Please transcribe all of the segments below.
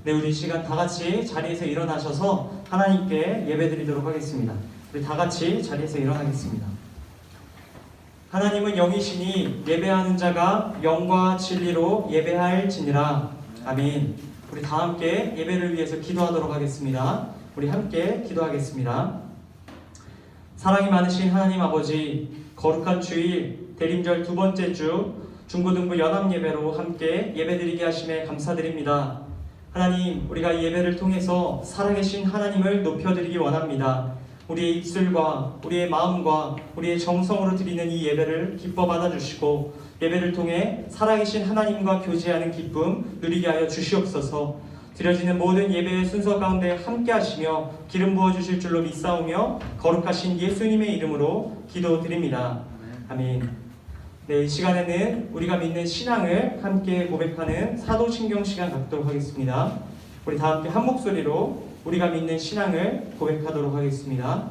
네, 우리 이 시간 다 같이 자리에서 일어나셔서 하나님께 예배드리도록 하겠습니다. 우리 다 같이 자리에서 일어나겠습니다. 하나님은 영이시니 예배하는 자가 영과 진리로 예배할지니라. 아멘. 우리 다 함께 예배를 위해서 기도하도록 하겠습니다. 우리 함께 기도하겠습니다. 사랑이 많으신 하나님 아버지, 거룩한 주일 대림절 두 번째 주 중고등부 연합예배로 함께 예배드리게 하심에 감사드립니다. 하나님, 우리가 이 예배를 통해서 살아계신 하나님을 높여드리기 원합니다. 우리의 입술과 우리의 마음과 우리의 정성으로 드리는 이 예배를 기뻐 받아주시고 예배를 통해 살아계신 하나님과 교제하는 기쁨 누리게 하여 주시옵소서. 드려지는 모든 예배의 순서 가운데 함께 하시며 기름 부어주실 줄로 믿사오며 거룩하신 예수님의 이름으로 기도드립니다. 아멘. 네, 이 시간에는 우리가 믿는 신앙을 함께 고백하는 사도신경 시간 갖도록 하겠습니다. 우리 다 함께 한 목소리로 우리가 믿는 신앙을 고백하도록 하겠습니다.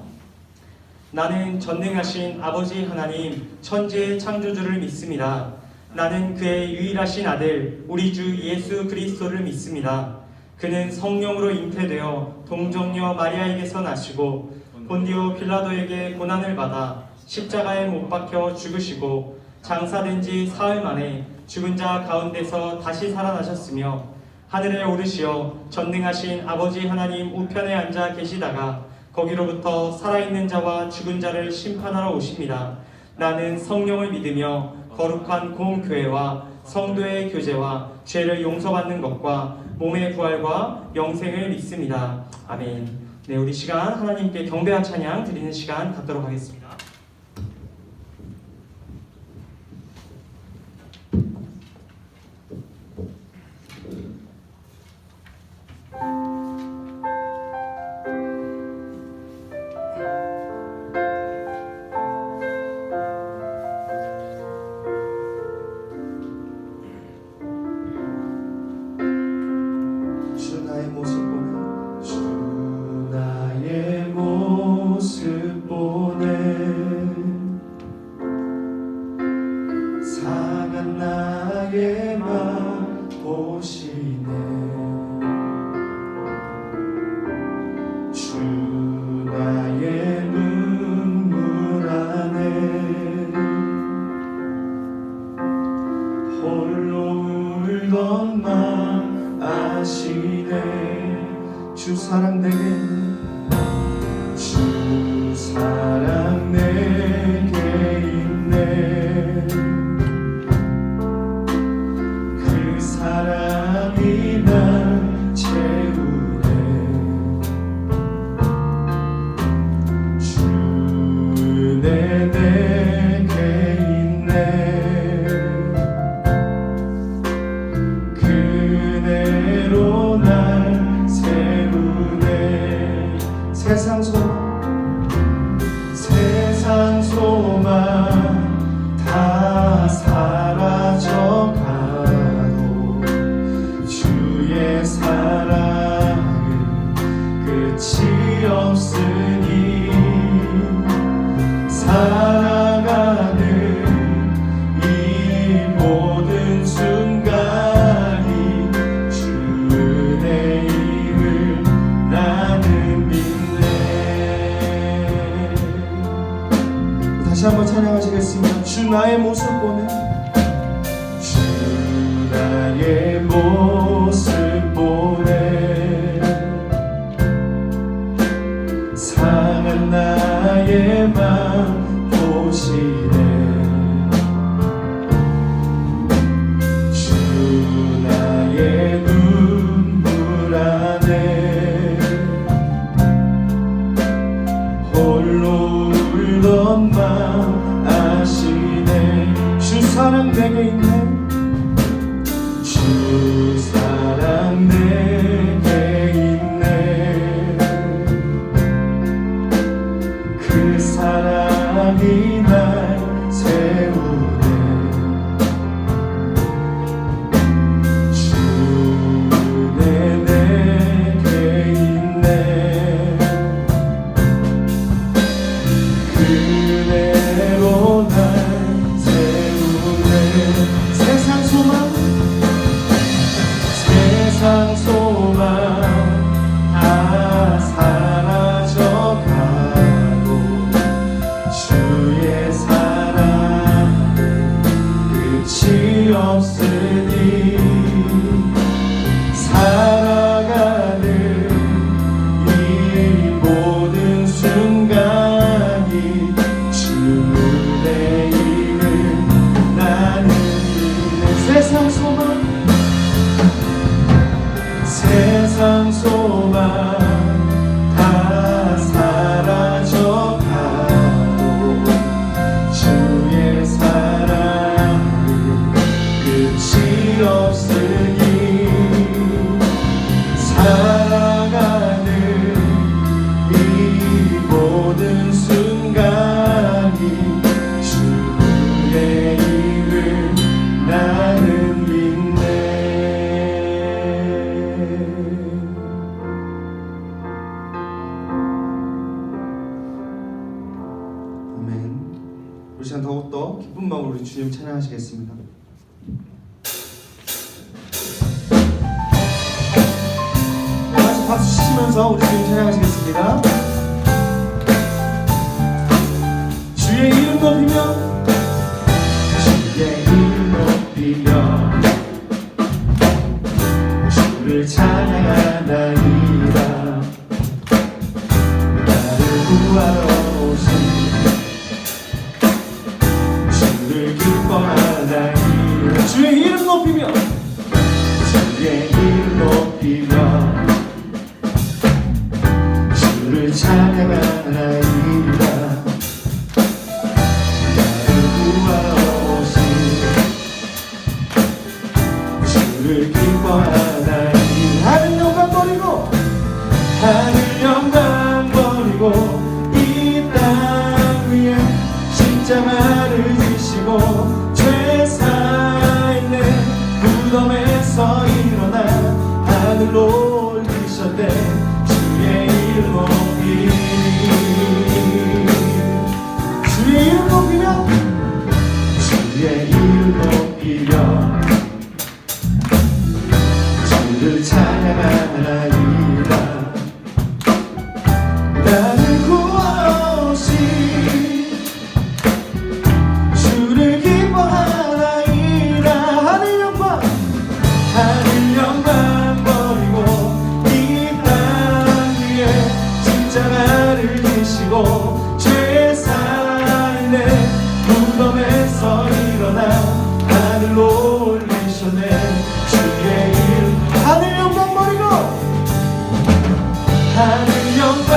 나는 전능하신 아버지 하나님 천지의 창조주를 믿습니다. 나는 그의 유일하신 아들 우리 주 예수 그리스도를 믿습니다. 그는 성령으로 잉태되어 동정녀 마리아에게서 나시고 본디오 빌라도에게 고난을 받아 십자가에 못 박혀 죽으시고 장사된 지 사흘 만에 죽은 자 가운데서 다시 살아나셨으며 하늘에 오르시어 전능하신 아버지 하나님 우편에 앉아 계시다가 거기로부터 살아있는 자와 죽은 자를 심판하러 오십니다. 나는 성령을 믿으며 거룩한 공교회와 성도의 교제와 죄를 용서받는 것과 몸의 부활과 영생을 믿습니다. 아멘. 네, 우리 시간 하나님께 경배와 찬양 드리는 시간 갖도록 하겠습니다. 주 사랑 내게 있네. 그 사랑이 날 채우네. 주 내게 있네. 그대로 날 세우네. 세상 소망 다 사라져가도 주의 사랑은 끝이 없으니 살아가는 이 모든 순간이 주의 힘을 나는 믿네. 다시 한번 찬양하시겠습니다. 주 나의 모습 보네. 주 나의 모습 보네. 상한 나의 맘 보시네. 주 나의 눈물 안에 홀로 울던 맘 아시네. 주 사랑 내게 있네. 주 사랑 내게 있네. 그 사랑이 날 세우네. 주 내게 있네. 그대로 날 세우네. 세상 소망 없으니 살아가는 이 모든 순간이 주의 이름 나는 믿네. 세상 소망 다 사라져가도 주의 사랑은 끝이 없으니 살아가는 이 모든 순간이 주의 이름 나는 믿네. 아멘. 우리 시간 더욱더 기쁜 마음으로 우리 주님 찬양하시겠습니다. 다시 박수 치시면서 우리 주님 찬양하시겠습니다. 주의 이름 높이며 주의 이름 높이며 주를 찬양하나이다. 나를 구하러 오신 주를 기뻐하나이다. 주의 이름 높이며 주의 이름 높이며 주를 찬양하나이다. 나를 구하러 오신 주를 기뻐하나이다. 하늘 영광 버리고 하늘 영광 버리고 이 땅 위에 십자가를 지시고 죄사했네. 무덤에서 일어나 하늘로 올리셨네. 주의 이름 높이니 주의 이름 높이며 주의 이름 높이며 주를 찬양하나이다. 나를 구하러 오신 주를 기뻐하나이다. 하늘 영광 버리고 이 땅 위에 십자가를 지시고 죄사했네. 무덤에서 일어나 하늘로 올리셨네. 주의 이름 하늘 영광 버리고 하늘 영광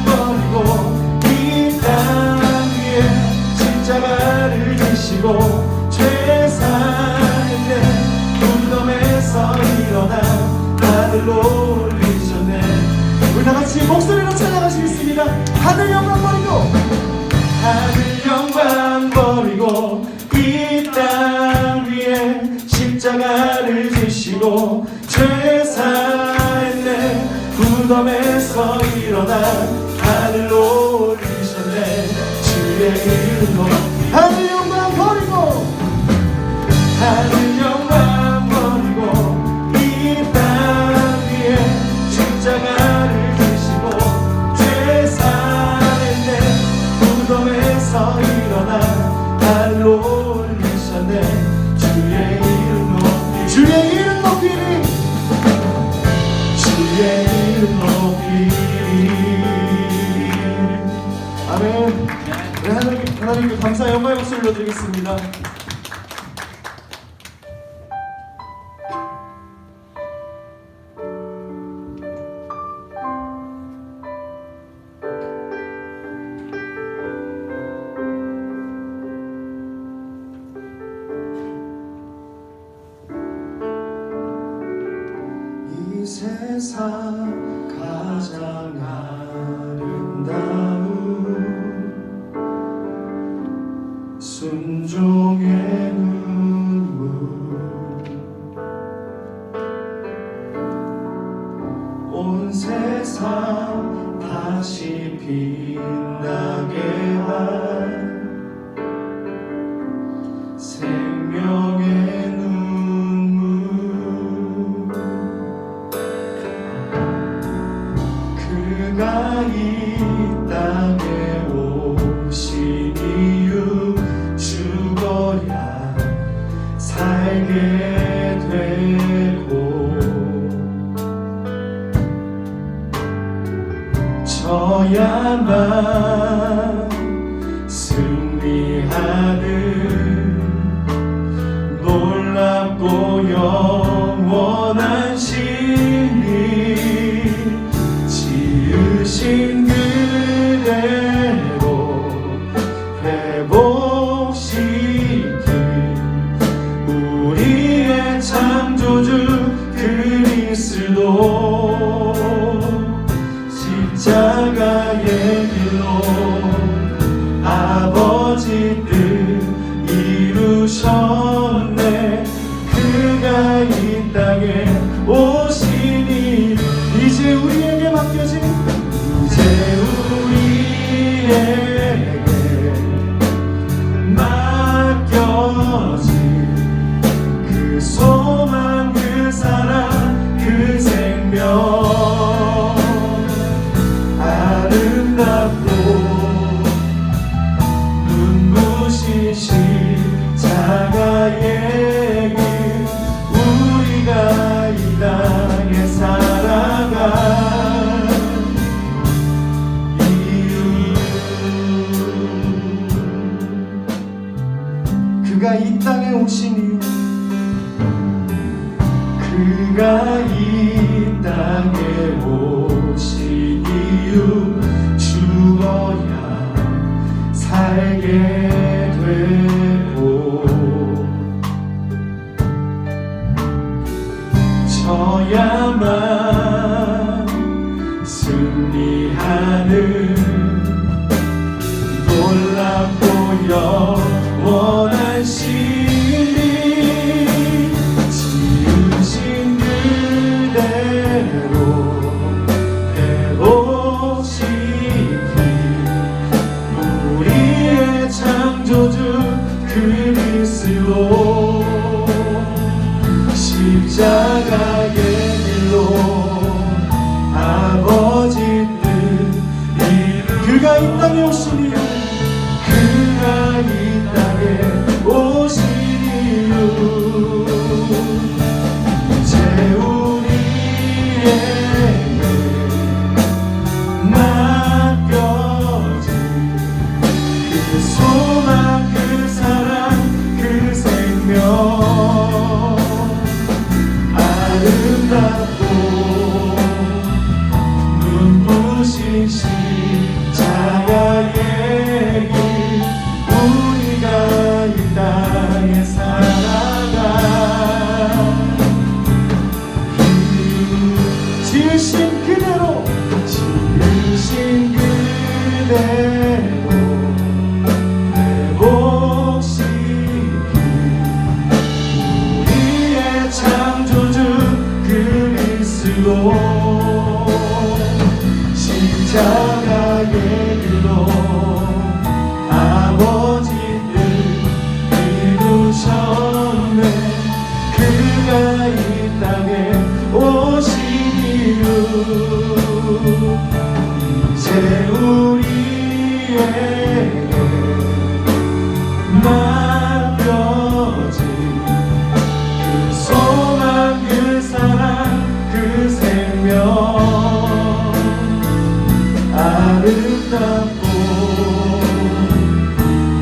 버리고 이 땅 위에 십자가를 지시고 죄사했네. 무덤에서 일어나 하늘로 올리셨네. 우리 다같이 목소리로 찬양하시겠습니다. 하늘 영광 버리고 하늘 영광 버리고 이 땅 위에 십자가를 지시고 죄사했네. 무덤에서 일어나 하늘로 올리셨네. 주의 이름 높이 하늘 영광 버리고 하늘 영광 버리고 이 땅 위에 십자가를 지시고 죄사했네. 무덤에서 일어나 하늘로 올리셨네. 주의 이름 높이 주의 이름 높이니 주의 이름 높이니. 아멘. 네, 하나님께 감사 영광의 박수 올려드리겠습니다. 이 세상 가장 아름다운 순종의 눈물 온 세상 다시 빛나게 할 생명의 눈물 그가 살게 되고 져야만 승리하는 놀랍고 영원한 신이 지으신 그대로 회복시킨 우리의 창조주 그리스도 십자가의 길로 아버지 뜻 이루셨네. 그가 이 땅에 오시니 이제 우리에게 맡겨진 그 소망 그 사랑 그 생명 아름답고 눈부신 십자가의 길 우리가 이 땅에 살아간 이유 그가 이 땅에 오신 이유 그가 이 땅에 오신 이유 죽어야 살게 되고 져야만 승리하는 놀랍고 영원한 신이 지으신 그대로 회복시킨 우리의 창조주 그리스도 십자가의 길로 아버지 뜻 그가 이 땅에 오시니 그가 이 땅에 오신 이유 이제 우리에게 맡겨진 그 소망 그 사랑 그 생명 아름답고 눈부신 십자가의 길 우리가 이 땅에 살아가 지으신 그대로 회복시킨 우리의 창조주 그리스도 십자가의 길로 아버지 뜻 이루셨네. 그가 이 땅에 오신 이유 이제 우리에게 맡겨진 그 소망 그 사랑 그 생명 아름답고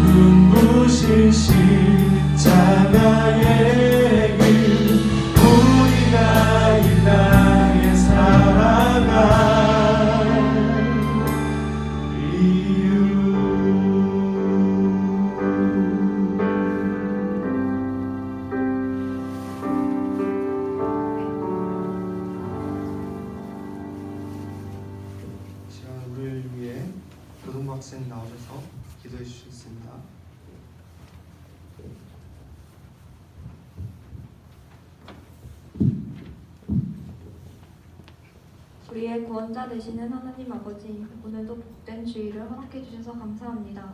눈부신 십자가의 길 우리가 이 땅에 살아가 이유 시간 우리를 위해 교동부 학생 나오셔서 기도해 주시겠습니다. 우리의 구원자 되시는 하나님 아버지, 오늘도 복된 주일을 허락해 주셔서 감사합니다.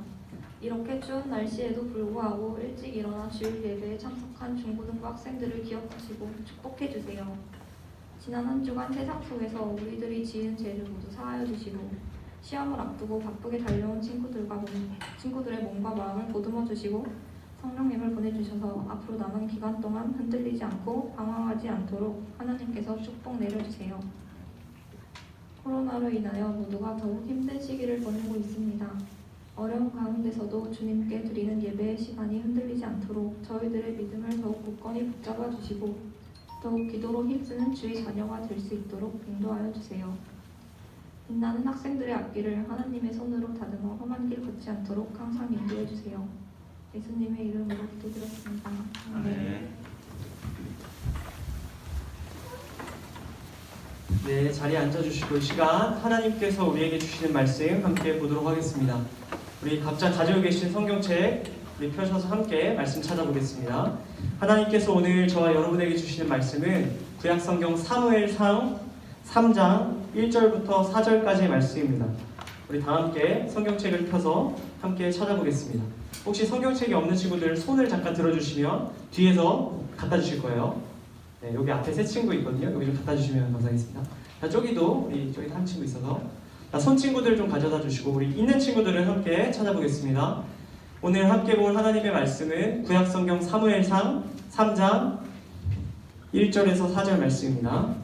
이렇게 추운 날씨에도 불구하고 일찍 일어나 주일 예배에 참석한 중고등부 학생들을 기억하시고 축복해 주세요. 지난 한 주간 세상 속에서 우리들이 지은 죄를 모두 사하여 주시고 시험을 앞두고 바쁘게 달려온 친구들의 몸과 마음을 보듬어 주시고 성령님을 보내주셔서 앞으로 남은 기간 동안 흔들리지 않고 방황하지 않도록 하나님께서 축복 내려주세요. 코로나로 인하여 모두가 더욱 힘든 시기를 보내고 있습니다. 어려운 가운데서도 주님께 드리는 예배의 시간이 흔들리지 않도록 저희들의 믿음을 더욱 굳건히 붙잡아 주시고 더욱 기도로 힘쓰는 주의 자녀가 될 수 있도록 인도하여 주세요. 빛나는 학생들의 앞길을 하나님의 손으로 다듬어 험한 길 걷지 않도록 항상 인도해 주세요. 예수님의 이름으로 기도드렸습니다. 아멘. 네, 자리에 앉아주시고 이 시간 하나님께서 우리에게 주시는 말씀 함께 보도록 하겠습니다. 우리 각자 가지고 계신 성경책 우리 펴셔서 함께 말씀 찾아보겠습니다. 하나님께서 오늘 저와 여러분에게 주시는 말씀은 구약성경 사무엘상 3장 1절부터 4절까지의 말씀입니다. 우리 다 함께 성경책을 펴서 함께 찾아보겠습니다. 혹시 성경책이 없는 친구들 손을 잠깐 들어주시면 뒤에서 갖다 주실 거예요. 네, 여기 앞에 세 친구 있거든요. 여기 좀 갖다 주시면 감사하겠습니다. 자, 저기도 한 친구 있어서 자, 손 친구들 좀 가져다 주시고 우리 있는 친구들은 함께 찾아보겠습니다. 오늘 함께 볼 하나님의 말씀은 구약성경 사무엘상 3장 1절에서 4절 말씀입니다.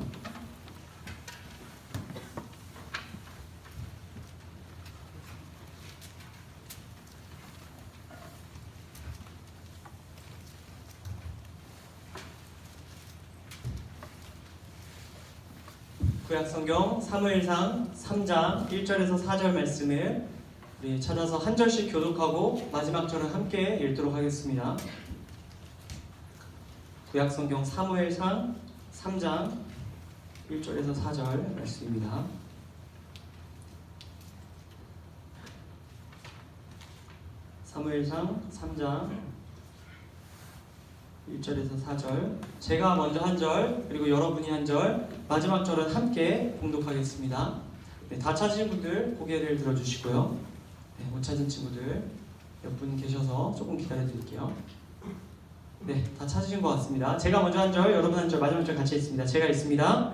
구약성경 사무엘상 3장 1절에서 4절 말씀을 우리 찾아서 한 절씩 교독하고 마지막 절은 함께 읽도록 하겠습니다. 구약성경 사무엘상 3장 1절에서 4절 말씀입니다. 사무엘상 3장 1절에서 4절 제가 먼저 한 절 그리고 여러분이 한 절 마지막 절은 함께 봉독하겠습니다. 네, 다 찾으신 분들 고개를 들어주시고요. 네, 못 찾은 친구들 몇 분 계셔서 조금 기다려 드릴게요. 네, 다 찾으신 것 같습니다. 제가 먼저 한 절 여러분 한 절 마지막 절 같이 있습니다. 제가 있습니다.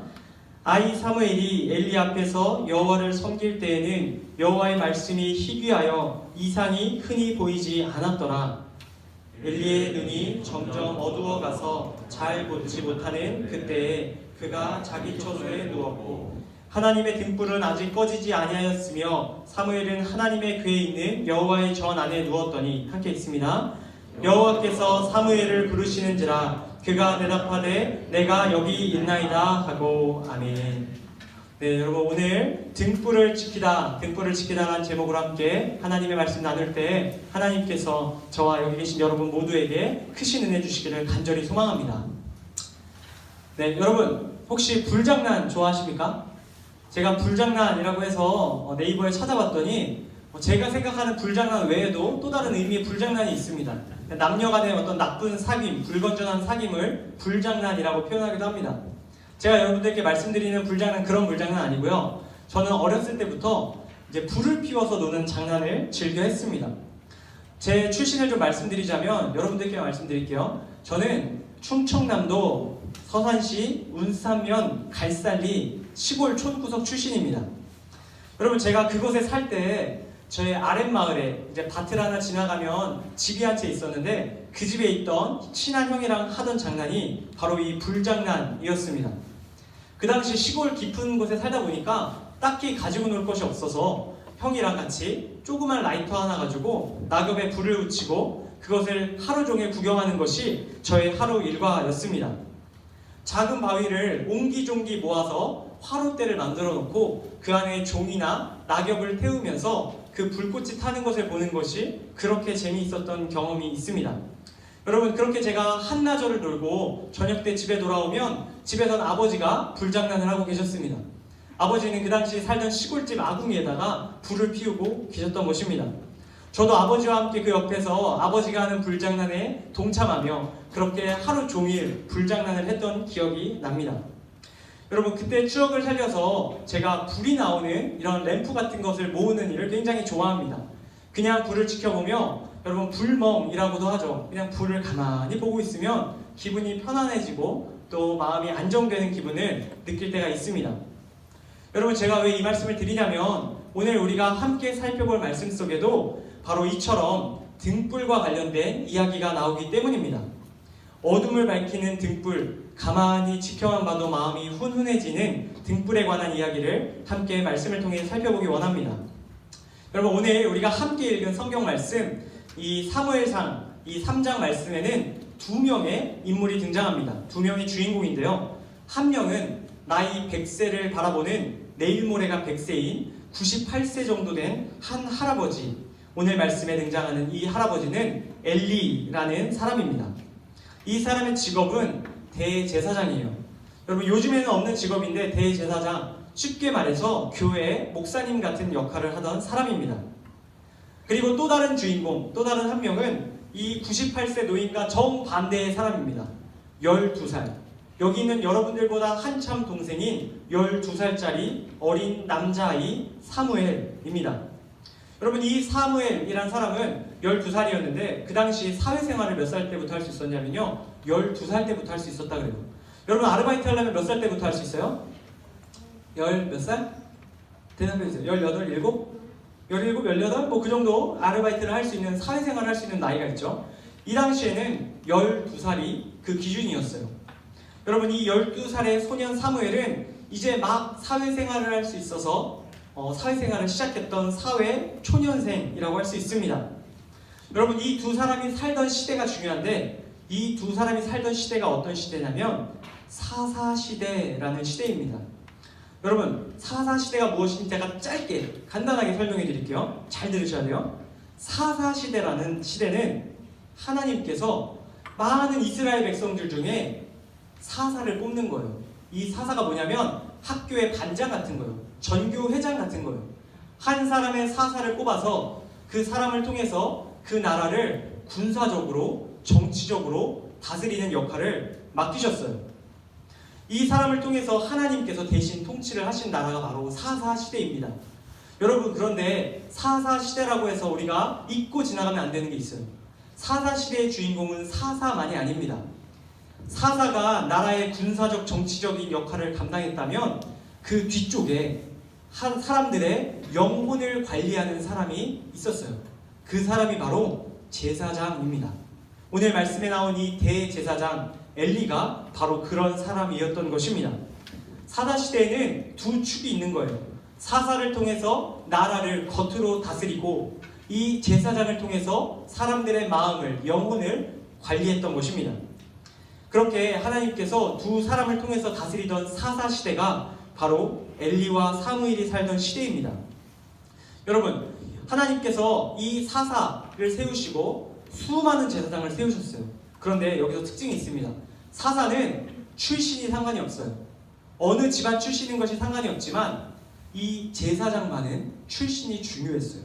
아이 사무엘이 엘리 앞에서 여호와를 섬길 때에는 여호와의 말씀이 희귀하여 이상이 흔히 보이지 않았더라. 엘리의 눈이 점점 어두워가서 잘 보지 못하는 그때에 그가 자기 처소에 누웠고 하나님의 등불은 아직 꺼지지 아니하였으며 사무엘은 하나님의 궤에 있는 여호와의 전 안에 누웠더니 함께 있습니다. 여호와께서 사무엘을 부르시는지라 그가 대답하되 내가 여기 있나이다 하고 아멘. 네, 여러분 오늘 등불을 지키다라는 제목으로 함께 하나님의 말씀 나눌 때 하나님께서 저와 여기 계신 여러분 모두에게 크신 은혜 주시기를 간절히 소망합니다. 네, 여러분 혹시 불장난 좋아하십니까? 제가 불장난이라고 해서 네이버에 찾아봤더니 제가 생각하는 불장난 외에도 또 다른 의미의 불장난이 있습니다. 남녀 간의 어떤 나쁜 사귐, 불건전한 사귐을 불장난이라고 표현하기도 합니다. 제가 여러분들께 말씀드리는 불장난 그런 불장난 아니고요. 저는 어렸을 때부터 이제 불을 피워서 노는 장난을 즐겨 했습니다. 제 출신을 좀 말씀드리자면 여러분들께 말씀드릴게요. 저는 충청남도 서산시 운산면 갈살리 시골 촌구석 출신입니다. 여러분 제가 그곳에 살 때 저의 아랫마을에 이제 밭을 하나 지나가면 집이 한 채 있었는데 그 집에 있던 친한 형이랑 하던 장난이 바로 이 불장난이었습니다. 그 당시 시골 깊은 곳에 살다 보니까 딱히 가지고 놀 것이 없어서 형이랑 같이 조그만 라이터 하나 가지고 낙엽에 불을 붙이고 그것을 하루 종일 구경하는 것이 저의 하루 일과였습니다. 작은 바위를 옹기종기 모아서 화롯대를 만들어 놓고 그 안에 종이나 낙엽을 태우면서 그 불꽃이 타는 것을 보는 것이 그렇게 재미있었던 경험이 있습니다. 여러분 그렇게 제가 한나절을 놀고 저녁 때 집에 돌아오면 집에선 아버지가 불장난을 하고 계셨습니다. 아버지는 그 당시 살던 시골집 아궁이에다가 불을 피우고 계셨던 것입니다. 저도 아버지와 함께 그 옆에서 아버지가 하는 불장난에 동참하며 그렇게 하루 종일 불장난을 했던 기억이 납니다. 여러분 그때 추억을 살려서 제가 불이 나오는 이런 램프 같은 것을 모으는 일을 굉장히 좋아합니다. 그냥 불을 지켜보며 여러분 불멍이라고도 하죠. 그냥 불을 가만히 보고 있으면 기분이 편안해지고 또 마음이 안정되는 기분을 느낄 때가 있습니다. 여러분 제가 왜 이 말씀을 드리냐면 오늘 우리가 함께 살펴볼 말씀 속에도 바로 이처럼 등불과 관련된 이야기가 나오기 때문입니다. 어둠을 밝히는 등불, 가만히 지켜만 봐도 마음이 훈훈해지는 등불에 관한 이야기를 함께 말씀을 통해 살펴보기 원합니다. 여러분, 오늘 우리가 함께 읽은 성경 말씀, 이 사무엘상 이 3장 말씀에는 두 명의 인물이 등장합니다. 두 명의 주인공인데요. 한 명은 나이 100세를 바라보는 내일 모레가 100세인 98세 정도 된 한 할아버지, 오늘 말씀에 등장하는 이 할아버지는 엘리라는 사람입니다. 이 사람의 직업은 대제사장이에요. 여러분, 요즘에는 없는 직업인데 대제사장, 쉽게 말해서 교회의 목사님 같은 역할을 하던 사람입니다. 그리고 또 다른 주인공, 또 다른 한 명은 이 98세 노인과 정반대의 사람입니다. 12살. 여기 있는 여러분들보다 한참 동생인 12살짜리 어린 남자아이 사무엘입니다. 여러분, 이 사무엘이란 사람은 12살이었는데 그 당시 사회생활을 몇 살 때부터 할 수 있었냐면요, 12살 때부터 할 수 있었다 그래요. 여러분, 아르바이트 하려면 몇 살 때부터 할 수 있어요? 몇 살? 대답해주세요. 18, 17? 17, 18? 뭐 그 정도 아르바이트를 할 수 있는, 사회생활을 할 수 있는 나이가 있죠. 이 당시에는 12살이 그 기준이었어요. 여러분, 이 12살의 소년 사무엘은 이제 막 사회생활을 할 수 있어서 사회생활을 시작했던 사회 초년생이라고 할 수 있습니다. 여러분, 이 두 사람이 살던 시대가 중요한데, 이 두 사람이 살던 시대가 어떤 시대냐면 사사시대라는 시대입니다. 여러분, 사사시대가 무엇인지 제가 짧게 간단하게 설명해 드릴게요. 잘 들으셔야 돼요. 사사시대라는 시대는 하나님께서 많은 이스라엘 백성들 중에 사사를 뽑는 거예요. 이 사사가 뭐냐면 학교의 반장 같은 거예요. 전교 회장 같은 거예요. 한 사람의 사사를 뽑아서 그 사람을 통해서 그 나라를 군사적으로, 정치적으로 다스리는 역할을 맡기셨어요. 이 사람을 통해서 하나님께서 대신 통치를 하신 나라가 바로 사사시대입니다. 여러분, 그런데 사사시대라고 해서 우리가 잊고 지나가면 안 되는 게 있어요. 사사시대의 주인공은 사사만이 아닙니다. 사사가 나라의 군사적, 정치적인 역할을 감당했다면 그 뒤쪽에 한 사람들의 영혼을 관리하는 사람이 있었어요. 그 사람이 바로 제사장입니다. 오늘 말씀에 나온 이 대제사장 엘리가 바로 그런 사람이었던 것입니다. 사사시대에는 두 축이 있는 거예요. 사사를 통해서 나라를 겉으로 다스리고 이 제사장을 통해서 사람들의 마음을, 영혼을 관리했던 것입니다. 그렇게 하나님께서 두 사람을 통해서 다스리던 사사시대가 바로 엘리와 사무엘이 살던 시대입니다. 여러분, 하나님께서 이 사사를 세우시고 수많은 제사장을 세우셨어요. 그런데 여기서 특징이 있습니다. 사사는 출신이 상관이 없어요. 어느 집안 출신인 것이 상관이 없지만 이 제사장만은 출신이 중요했어요.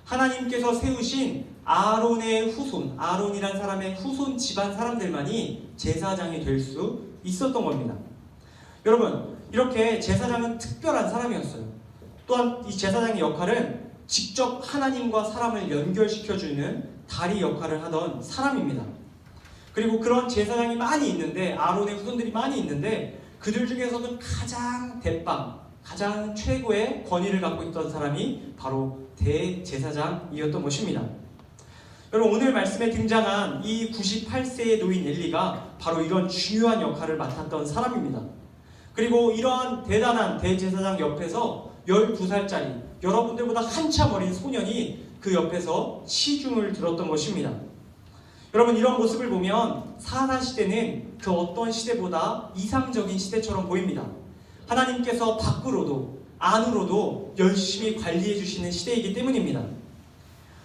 하나님께서 세우신 아론의 후손, 아론이란 사람의 후손 집안 사람들만이 제사장이 될 수 있었던 겁니다. 여러분, 이렇게 제사장은 특별한 사람이었어요. 또한 이 제사장의 역할은 직접 하나님과 사람을 연결시켜주는 다리 역할을 하던 사람입니다. 그리고 그런 제사장이 많이 있는데, 아론의 후손들이 많이 있는데, 그들 중에서도 가장 대빵, 가장 최고의 권위를 갖고 있던 사람이 바로 대제사장이었던 것입니다. 여러분, 오늘 말씀에 등장한 이 98세의 노인 엘리가 바로 이런 중요한 역할을 맡았던 사람입니다. 그리고 이러한 대단한 대제사장 옆에서 12살짜리 여러분들보다 한참 어린 소년이 그 옆에서 시중을 들었던 것입니다. 여러분, 이런 모습을 보면 사사시대는 그 어떤 시대보다 이상적인 시대처럼 보입니다. 하나님께서 밖으로도 안으로도 열심히 관리해 주시는 시대이기 때문입니다.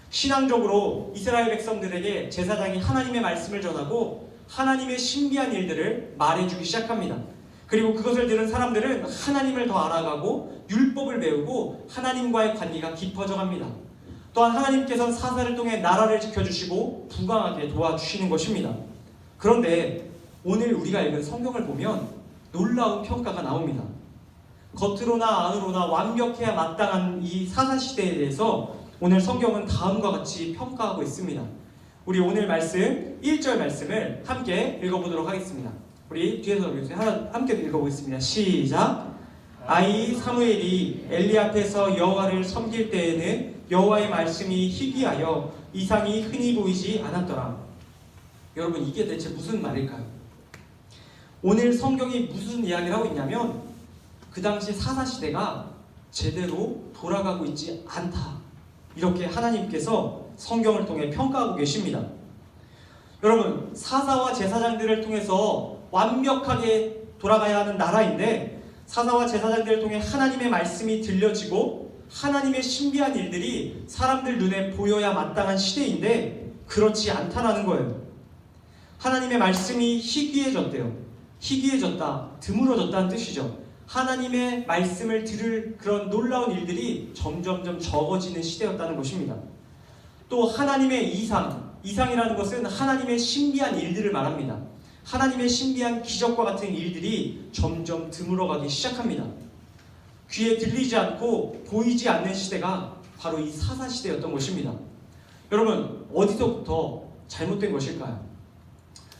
신앙적으로 이스라엘 백성들에게 제사장이 하나님의 말씀을 전하고 하나님의 신비한 일들을 말해주기 시작합니다. 그리고 그것을 들은 사람들은 하나님을 더 알아가고 율법을 배우고 하나님과의 관계가 깊어져 갑니다. 또한 하나님께서는 사사를 통해 나라를 지켜주시고 부강하게 도와주시는 것입니다. 그런데 오늘 우리가 읽은 성경을 보면 놀라운 평가가 나옵니다. 겉으로나 안으로나 완벽해야 마땅한 이 사사시대에 대해서 오늘 성경은 다음과 같이 평가하고 있습니다. 우리 오늘 말씀 1절 말씀을 함께 읽어보도록 하겠습니다. 우리 뒤에서 함께 읽어보겠습니다. 시작. 아이 사무엘이 엘리 앞에서 여호와를 섬길 때에는 여호와의 말씀이 희귀하여 이상이 흔히 보이지 않았더라. 여러분, 이게 대체 무슨 말일까요? 오늘 성경이 무슨 이야기를 하고 있냐면 그 당시 사사시대가 제대로 돌아가고 있지 않다, 이렇게 하나님께서 성경을 통해 평가하고 계십니다. 여러분, 사사와 제사장들을 통해서 완벽하게 돌아가야 하는 나라인데 사사와 제사장들을 통해 하나님의 말씀이 들려지고 하나님의 신비한 일들이 사람들 눈에 보여야 마땅한 시대인데 그렇지 않다라는 거예요. 하나님의 말씀이 희귀해졌대요. 희귀해졌다, 드물어졌다는 뜻이죠. 하나님의 말씀을 들을 그런 놀라운 일들이 점점점 적어지는 시대였다는 것입니다. 또 하나님의 이상이라는 것은 하나님의 신비한 일들을 말합니다. 하나님의 신비한 기적과 같은 일들이 점점 드물어가기 시작합니다. 귀에 들리지 않고 보이지 않는 시대가 바로 이 사사시대였던 것입니다. 여러분, 어디서부터 잘못된 것일까요?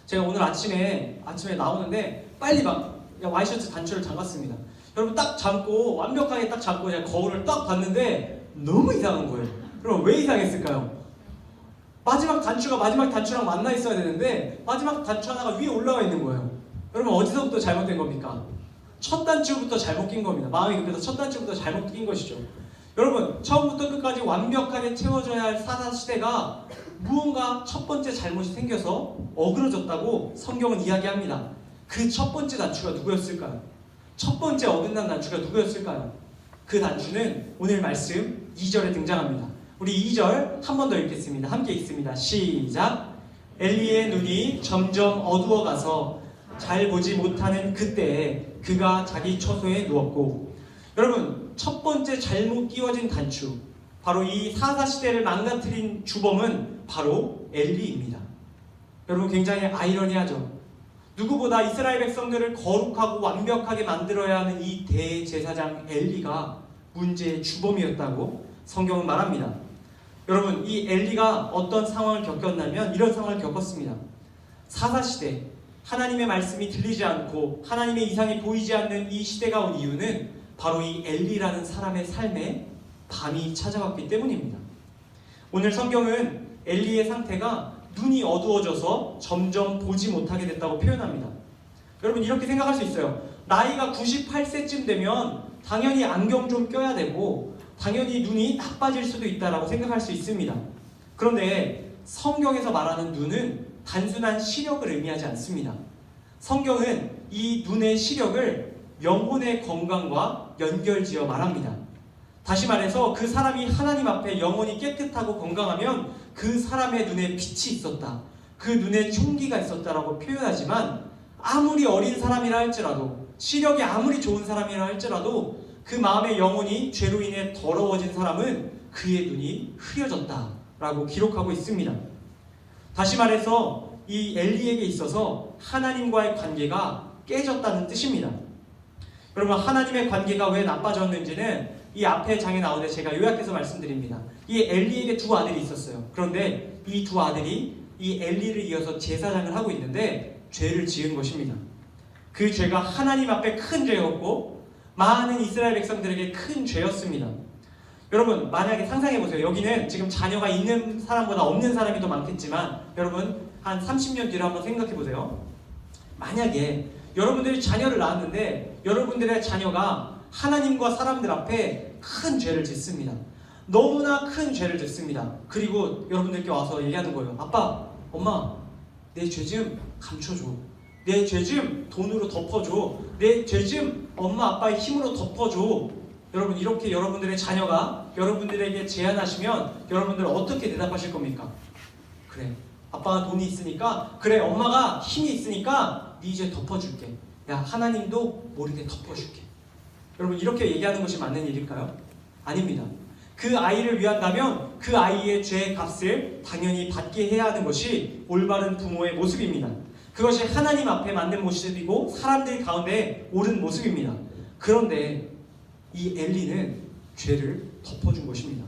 제가 오늘 아침에 나오는데 빨리 막 와이셔츠 단추를 잠갔습니다. 여러분, 딱 잠고 완벽하게 딱 잠고 제가 거울을 딱 봤는데 너무 이상한 거예요. 그럼 왜 이상했을까요? 마지막 단추랑 만나 있어야 되는데 마지막 단추 하나가 위에 올라와 있는 거예요. 여러분, 어디서부터 잘못된 겁니까? 첫 단추부터 잘못 낀 겁니다. 마음이 급해서 첫 단추부터 잘못 낀 것이죠. 여러분, 처음부터 끝까지 완벽하게 채워져야 할 사사시대가 무언가 첫 번째 잘못이 생겨서 어그러졌다고 성경은 이야기합니다. 그 첫 번째 단추가 누구였을까요? 첫 번째 어긋난 단추가 누구였을까요? 그 단추는 오늘 말씀 2절에 등장합니다. 우리 2절 한 번 더 읽겠습니다. 함께 읽습니다. 시작. 엘리의 눈이 점점 어두워가서 잘 보지 못하는 그때에 그가 자기 처소에 누웠고, 여러분, 첫 번째 잘못 끼워진 단추, 바로 이 사사시대를 망가뜨린 주범은 바로 엘리입니다. 여러분, 굉장히 아이러니하죠. 누구보다 이스라엘 백성들을 거룩하고 완벽하게 만들어야 하는 이 대제사장 엘리가 문제의 주범이었다고 성경은 말합니다. 여러분, 이 엘리가 어떤 상황을 겪었냐면 이런 상황을 겪었습니다. 사사시대, 하나님의 말씀이 들리지 않고 하나님의 이상이 보이지 않는 이 시대가 온 이유는 바로 이 엘리라는 사람의 삶에 밤이 찾아왔기 때문입니다. 오늘 성경은 엘리의 상태가 눈이 어두워져서 점점 보지 못하게 됐다고 표현합니다. 여러분, 이렇게 생각할 수 있어요. 나이가 98세쯤 되면 당연히 안경 좀 껴야 되고 당연히 눈이 나빠질 수도 있다라고 생각할 수 있습니다. 그런데 성경에서 말하는 눈은 단순한 시력을 의미하지 않습니다. 성경은 이 눈의 시력을 영혼의 건강과 연결지어 말합니다. 다시 말해서 그 사람이 하나님 앞에 영혼이 깨끗하고 건강하면 그 사람의 눈에 빛이 있었다, 그 눈에 총기가 있었다라고 표현하지만 아무리 어린 사람이라 할지라도, 시력이 아무리 좋은 사람이라 할지라도 그 마음의 영혼이 죄로 인해 더러워진 사람은 그의 눈이 흐려졌다라고 기록하고 있습니다. 다시 말해서 이 엘리에게 있어서 하나님과의 관계가 깨졌다는 뜻입니다. 여러분, 하나님의 관계가 왜 나빠졌는지는 이 앞에 장에 나오는데 제가 요약해서 말씀드립니다. 이 엘리에게 두 아들이 있었어요. 그런데 이 두 아들이 이 엘리를 이어서 제사장을 하고 있는데 죄를 지은 것입니다. 그 죄가 하나님 앞에 큰 죄였고 많은 이스라엘 백성들에게 큰 죄였습니다. 여러분, 만약에 상상해보세요. 여기는 지금 자녀가 있는 사람보다 없는 사람이 더 많겠지만 여러분, 한 30년 뒤로 한번 생각해보세요. 만약에 여러분들이 자녀를 낳았는데 여러분들의 자녀가 하나님과 사람들 앞에 큰 죄를 짓습니다. 너무나 큰 죄를 짓습니다. 그리고 여러분들께 와서 얘기하는 거예요. 아빠, 엄마, 내 죄 좀 감춰줘. 내 죄 좀 돈으로 덮어줘. 내 죄 좀 엄마 아빠의 힘으로 덮어줘. 여러분, 이렇게 여러분들의 자녀가 여러분들에게 제안하시면 여러분들 어떻게 대답하실 겁니까? 그래, 아빠가 돈이 있으니까, 그래, 엄마가 힘이 있으니까 네 죄 덮어줄게. 야, 하나님도 모르게 덮어줄게. 여러분, 이렇게 얘기하는 것이 맞는 일일까요? 아닙니다. 그 아이를 위한다면 그 아이의 죄의 값을 당연히 받게 해야 하는 것이 올바른 부모의 모습입니다. 그것이 하나님 앞에 맞는 모습이고 사람들 가운데 옳은 모습입니다. 그런데 이 엘리는 죄를 덮어준 것입니다.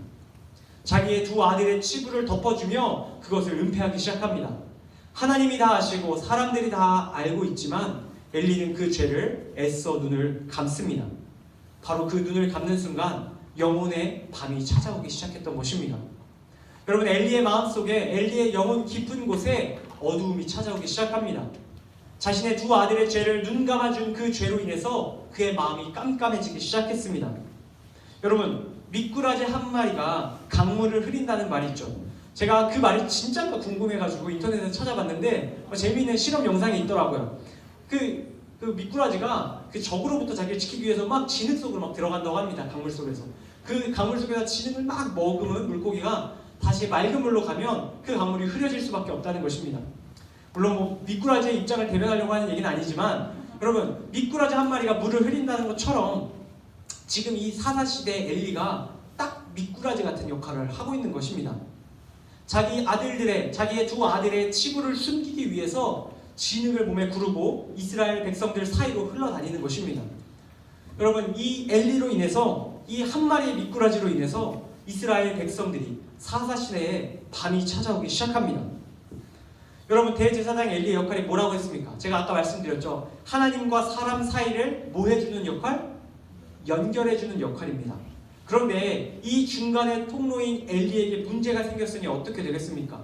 자기의 두 아들의 치부를 덮어주며 그것을 은폐하기 시작합니다. 하나님이 다 아시고 사람들이 다 알고 있지만 엘리는 그 죄를 애써 눈을 감습니다. 바로 그 눈을 감는 순간 영혼의 밤이 찾아오기 시작했던 것입니다. 여러분, 엘리의 마음속에, 엘리의 영혼 깊은 곳에 어두움이 찾아오기 시작합니다. 자신의 두 아들의 죄를 눈감아준 그 죄로 인해서 그의 마음이 깜깜해지기 시작했습니다. 여러분, 미꾸라지 한 마리가 강물을 흐린다는 말이 있죠. 제가 그 말이 진짜인가 궁금해가지고 인터넷에 찾아봤는데 재미있는 실험 영상이 있더라고요. 그 미꾸라지가 그 적으로부터 자기를 지키기 위해서 막 진흙 속으로 막 들어간다고 합니다. 강물 속에서. 그 강물 속에서 진흙을 막 머금은 물고기가 다시 맑은 물로 가면 그 강물이 흐려질 수밖에 없다는 것입니다. 물론 뭐 미꾸라지의 입장을 대변하려고 하는 얘기는 아니지만, 여러분, 미꾸라지 한 마리가 물을 흐린다는 것처럼 지금 이 사사시대 엘리가 딱 미꾸라지 같은 역할을 하고 있는 것입니다. 자기의 두 아들의 치부를 숨기기 위해서 진흙을 몸에 구르고 이스라엘 백성들 사이로 흘러다니는 것입니다. 여러분, 이 엘리로 인해서, 이 한 마리의 미꾸라지로 인해서 이스라엘 백성들이 사사시대에 밤이 찾아오기 시작합니다. 여러분, 대제사장 엘리의 역할이 뭐라고 했습니까? 제가 아까 말씀드렸죠. 하나님과 사람 사이를 뭐 해주는 역할? 연결해주는 역할입니다. 그런데 이 중간의 통로인 엘리에게 문제가 생겼으니 어떻게 되겠습니까?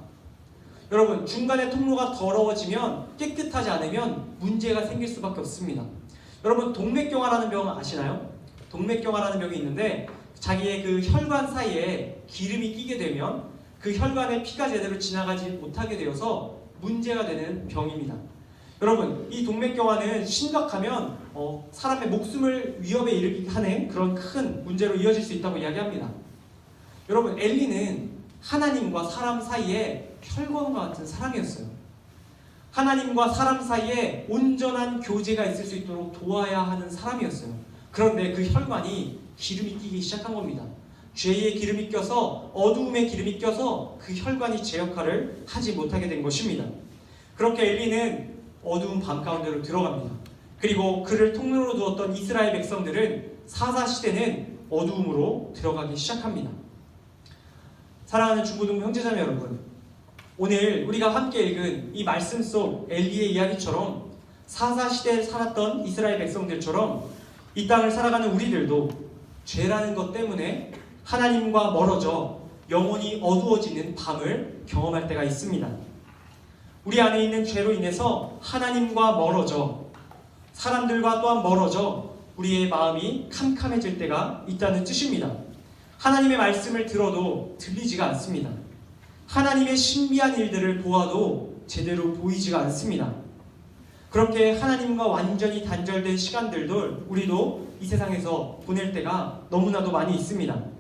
여러분, 중간의 통로가 더러워지면, 깨끗하지 않으면 문제가 생길 수밖에 없습니다. 여러분, 동맥경화라는 병 아시나요? 동맥경화라는 병이 있는데 자기의 그 혈관 사이에 기름이 끼게 되면 그 혈관에 피가 제대로 지나가지 못하게 되어서 문제가 되는 병입니다. 여러분, 이 동맥경화는 심각하면 사람의 목숨을 위협에 이르게 하는 그런 큰 문제로 이어질 수 있다고 이야기합니다. 여러분, 엘리는 하나님과 사람 사이에 혈관과 같은 사람이었어요. 하나님과 사람 사이에 온전한 교제가 있을 수 있도록 도와야 하는 사람이었어요. 그런데 그 혈관이 기름이 끼기 시작한 겁니다. 죄의 기름이 껴서, 어두움의 기름이 껴서 그 혈관이 제 역할을 하지 못하게 된 것입니다. 그렇게 엘리는 어두운 밤 가운데로 들어갑니다. 그리고 그를 통로로 두었던 이스라엘 백성들은 사사시대는 어두움으로 들어가기 시작합니다. 사랑하는 중고등부 형제자매 여러분, 오늘 우리가 함께 읽은 이 말씀 속 엘리의 이야기처럼 사사시대에 살았던 이스라엘 백성들처럼 이 땅을 살아가는 우리들도 죄라는 것 때문에 하나님과 멀어져 영혼이 어두워지는 밤을 경험할 때가 있습니다. 우리 안에 있는 죄로 인해서 하나님과 멀어져, 사람들과 또한 멀어져 우리의 마음이 캄캄해질 때가 있다는 뜻입니다. 하나님의 말씀을 들어도 들리지가 않습니다. 하나님의 신비한 일들을 보아도 제대로 보이지가 않습니다. 그렇게 하나님과 완전히 단절된 시간들도 우리도 이 세상에서 보낼 때가 너무나도 많이 있습니다.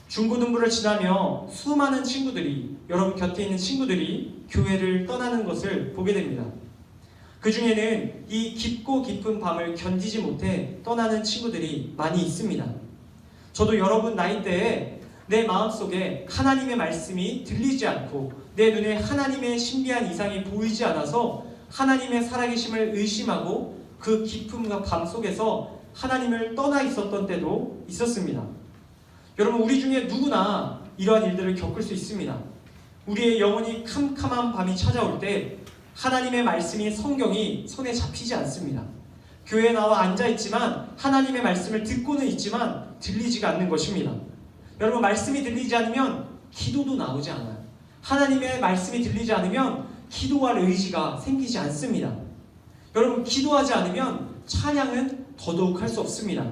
중고등부를 지나며 수많은 친구들이, 여러분 곁에 있는 친구들이 교회를 떠나는 것을 보게 됩니다. 그 중에는 이 깊고 깊은 밤을 견디지 못해 떠나는 친구들이 많이 있습니다. 저도 여러분 나이대에 내 마음속에 하나님의 말씀이 들리지 않고 내 눈에 하나님의 신비한 이상이 보이지 않아서 하나님의 살아계심을 의심하고 그 깊음과 밤 속에서 하나님을 떠나 있었던 때도 있었습니다. 여러분, 우리 중에 누구나 이러한 일들을 겪을 수 있습니다. 우리의 영혼이 캄캄한 밤이 찾아올 때 하나님의 말씀이, 성경이 손에 잡히지 않습니다. 교회에 나와 앉아있지만 하나님의 말씀을 듣고는 있지만 들리지가 않는 것입니다. 여러분, 말씀이 들리지 않으면 기도도 나오지 않아요. 하나님의 말씀이 들리지 않으면 기도할 의지가 생기지 않습니다. 여러분, 기도하지 않으면 찬양은 더더욱 할 수 없습니다.